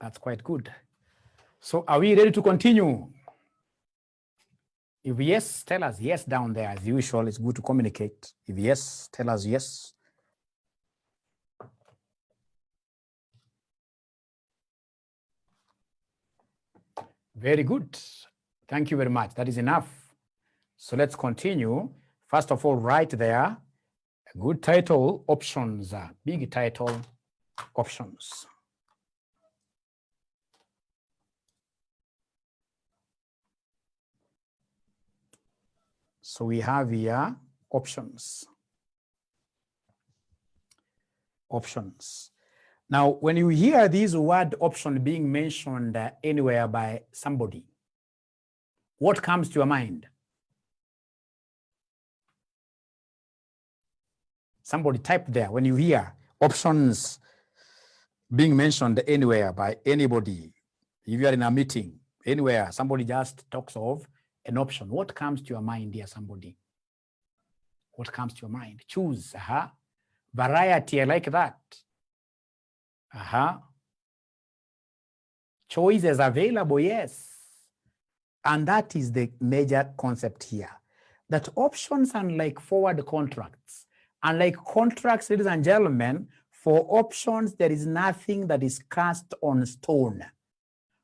That's quite good. So are we ready to continue? If yes, tell us yes down there. As usual, it's good to communicate. If yes, tell us yes. Very good. Thank you very much. That is enough. So let's continue. First of all, right there, a good title, options, big title, options. So we have here options. Options. Now, when you hear this word option being mentioned anywhere by somebody, what comes to your mind? Somebody type there. When you hear options being mentioned anywhere by anybody, if you are in a meeting, anywhere, somebody just talks of an option. What comes to your mind, dear somebody? What comes to your mind? Choose. Variety, I like that. Choices available, yes. And that is the major concept here. That options, unlike forward contracts, unlike contracts, ladies and gentlemen, for options, there is nothing that is cast on stone.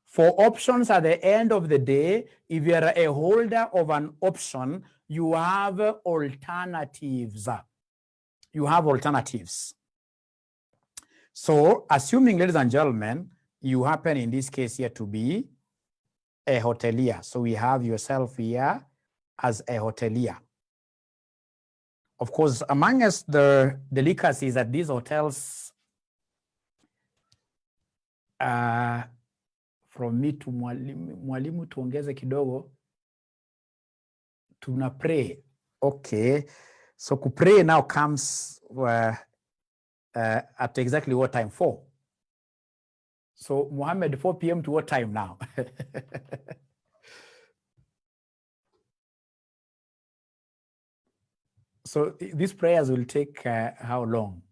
For options, at the end of the day, if you are a holder of an option, you have alternatives. You have alternatives. So, assuming, ladies and gentlemen, you happen in this case here to be a hotelier. So we have yourself here as a hotelier. Of course, among us, the delicacies at these hotels, from me to mwalimu tuongeze kidogo, tuna pray. Okay, so kupray now comes at exactly what time? 4. So Mohammed, 4 p.m. to what time now? So these prayers will take how long?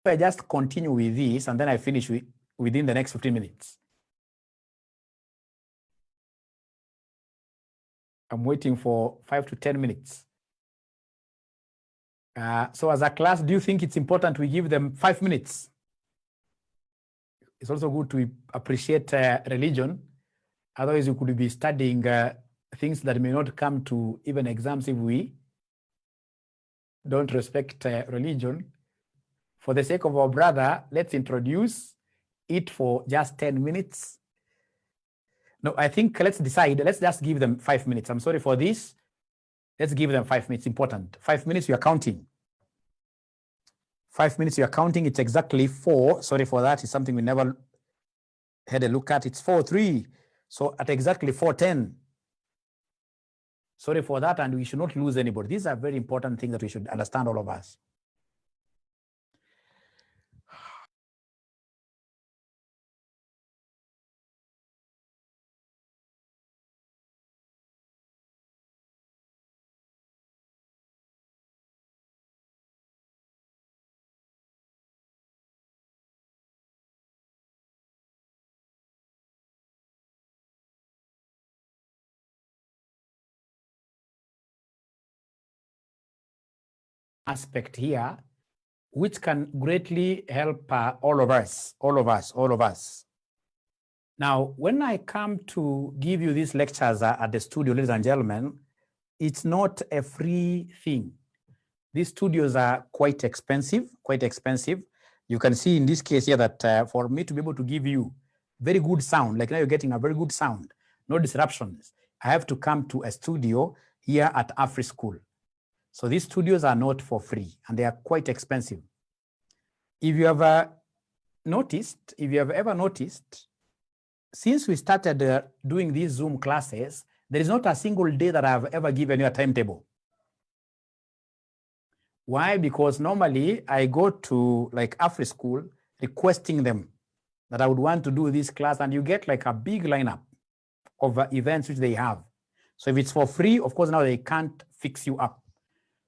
I just continue with this and then I finish within the next 15 minutes. I'm waiting for 5 to 10 minutes. So as a class, do you think it's important we give them 5 minutes? It's also good to appreciate religion. Otherwise, you could be studying things that may not come to even exams if we don't respect religion. For the sake of our brother, let's introduce it for just 10 minutes. No, I think let's decide. Let's just give them 5 minutes. I'm sorry for this. Let's give them 5 minutes. Important. 5 minutes, you are counting. 5 minutes, you are counting. It's exactly 4. Sorry for that. It's something we never had a look at. It's 4:03. So at exactly 4:10. Sorry for that. And we should not lose anybody. These are very important things that we should understand, all of us. Aspect here, which can greatly help all of us. Now, when I come to give you these lectures at the studio, ladies and gentlemen, it's not a free thing. These studios are quite expensive. You can see in this case here that for me to be able to give you very good sound, like now you're getting a very good sound, no disruptions, I have to come to a studio here at Afri School. So these studios are not for free and they are quite expensive. If you have ever noticed, since we started doing these Zoom classes, there is not a single day that I've ever given you a timetable. Why? Because normally I go to like Afri School requesting them that I would want to do this class, and you get like a big lineup of events which they have. So if it's for free, of course, now they can't fix you up.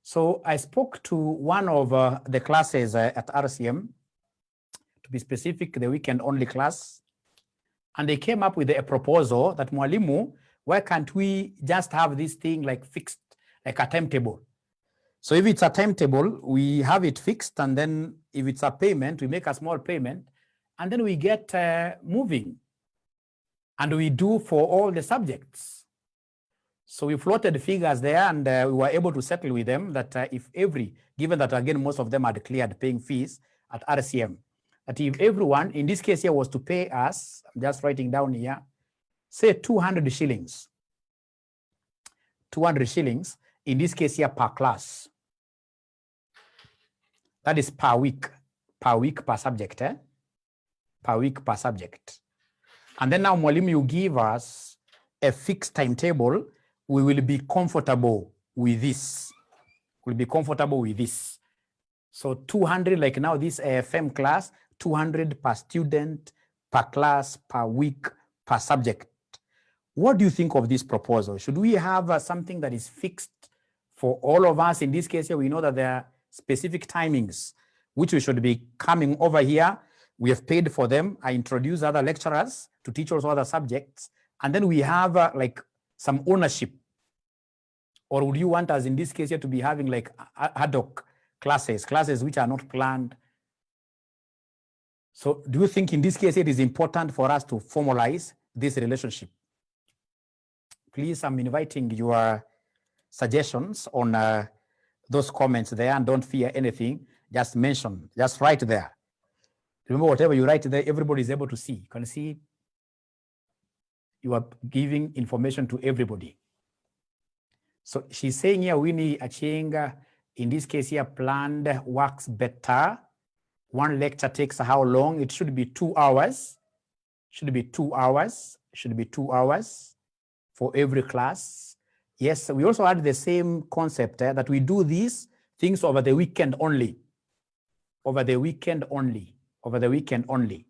So I spoke to one of the classes at RCM to be specific, the weekend only class. And they came up with a proposal that, Mwalimu, why can't we just have this thing like fixed, like a timetable? So if it's a timetable, we have it fixed, and then if it's a payment, we make a small payment, and then we get moving. And we do for all the subjects. So we floated figures there, and we were able to settle with them that if given that again, most of them had cleared paying fees at RCM, that if everyone, in this case here, was to pay us, I'm just writing down here, say 200 shillings. 200 shillings, in this case here, per class. That is per week per subject, per week per subject. And then now, Mwalimu, you give us a fixed timetable. We will be comfortable with this. We'll be comfortable with this. So 200, like now this AFM class, 200 per student, per class, per week, per subject. What do you think of this proposal? Should we have something that is fixed for all of us? In this case here, we know that there are specific timings, which we should be coming over here. We have paid for them. I introduce other lecturers to teach also other subjects. And then we have like some ownership. Or would you want us in this case here to be having like ad hoc classes which are not planned? So do you think in this case it is important for us to formalize this relationship? Please, I'm inviting your suggestions on those comments there, and don't fear anything. Just mention, just write there. Remember, whatever you write there, everybody is able to see. You can see you are giving information to everybody. So she's saying here, Winnie Achinga, in this case here, planned works better. One lecture takes how long? It should be 2 hours. Should be 2 hours. Should be 2 hours for every class. Yes, we also had the same concept that we do these things over the weekend only. Over the weekend only. Over the weekend only.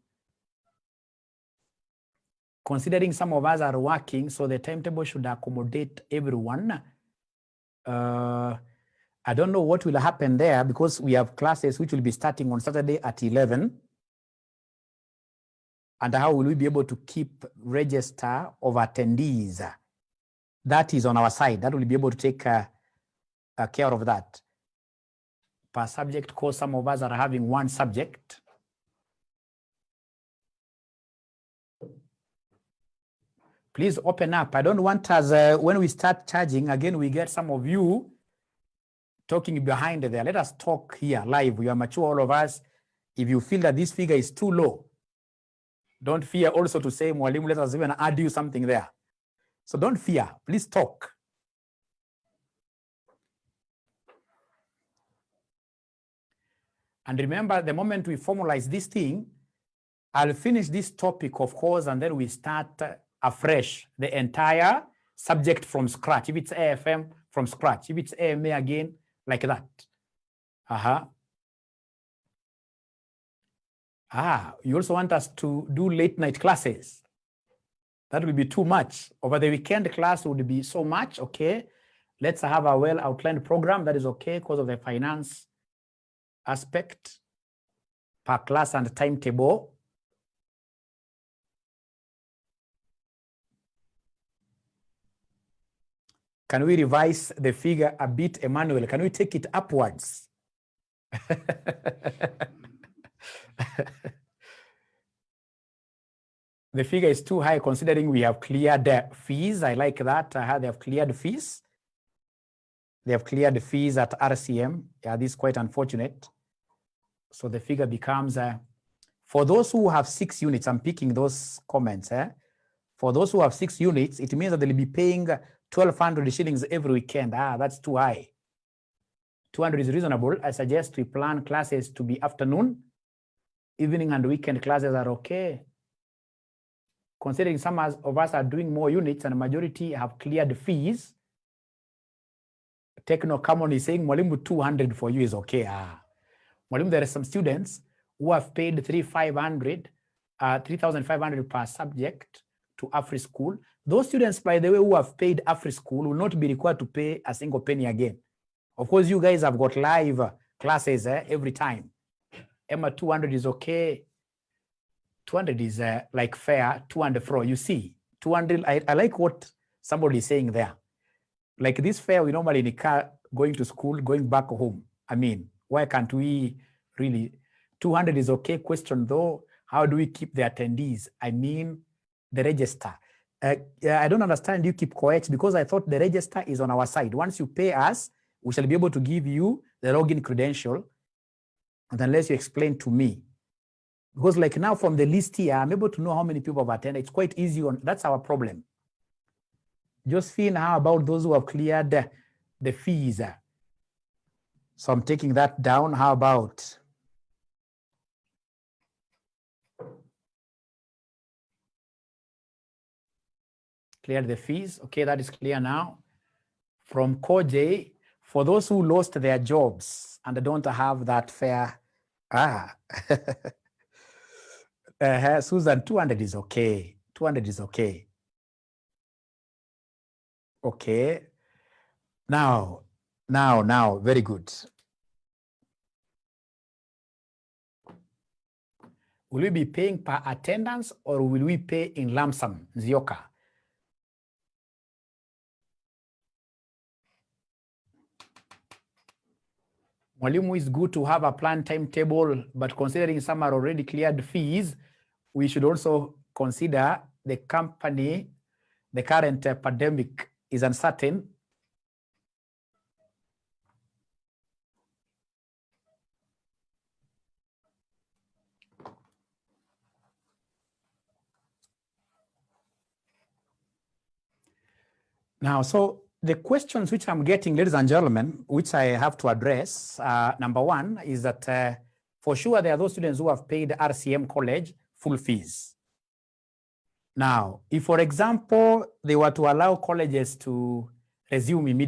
Considering some of us are working, so the timetable should accommodate everyone. I don't know what will happen there, because we have classes which will be starting on Saturday at 11. And how will we be able to keep register of attendees? That is on our side. That will be able to take care of that. Per subject course, some of us are having one subject. Please open up. I don't want us, when we start charging, again, we get some of you talking behind there. Let us talk here live. We are mature, all of us. If you feel that this figure is too low, don't fear also to say, Mwalimu, let us even add you something there. So don't fear. Please talk. And remember, the moment we formalize this thing, I'll finish this topic, of course, and then we start afresh the entire subject from scratch. If it's AFM, from scratch. If it's AMA, again, like that. You also want us to do late night classes. That will be too much. Over the weekend class would be so much. Okay, let's have a well outlined program. That is okay because of the finance aspect per class and timetable. Can we revise the figure a bit, Emmanuel? Can we take it upwards? The figure is too high considering we have cleared fees. I like that. They have cleared fees. They have cleared fees at RCM. Yeah, this is quite unfortunate. So the figure becomes, for those who have 6 units, I'm picking those comments. For those who have 6 units, it means that they'll be paying 1,200 shillings every weekend. That's too high. 200 is reasonable. I suggest we plan classes to be afternoon. Evening and weekend classes are okay. Considering some of us are doing more units and the majority have cleared fees, Techno Common is saying, Mwalimu, 200 for you is okay. Mwalimu, there are some students who have paid 3,500 per subject to Afri School. Those students, by the way, who have paid Afri School will not be required to pay a single penny again. Of course, you guys have got live classes every time. Emma, 200 is okay. 200 is like fare to and fro. You see, 200, I like what somebody is saying there. Like this fare, we normally in a car going to school, going back home. I mean, why can't we really? 200 is okay. Question though, how do we keep the attendees? I mean, the register. I don't understand you keep quiet because I thought the register is on our side. Once you pay us, we shall be able to give you the login credential, and unless you explain to me. Because like now from the list here, I'm able to know how many people have attended. It's quite easy. That's our problem. Josephine, how about those who have cleared the fees? So I'm taking that down. How about? Clear the fees. Okay, that is clear now. From Koje, for those who lost their jobs and don't have that fair. Susan, 200 is okay. 200 is okay. Okay. Now, very good. Will we be paying per attendance or will we pay in lump sum, Nzioka? Mwalimu, is good to have a planned timetable, but considering some are already cleared fees, we should also consider the company, the current pandemic is uncertain. Now, so the questions which I'm getting, ladies and gentlemen, which I have to address, number one is that for sure there are those students who have paid RCM College full fees. Now, if, for example, they were to allow colleges to resume immediately,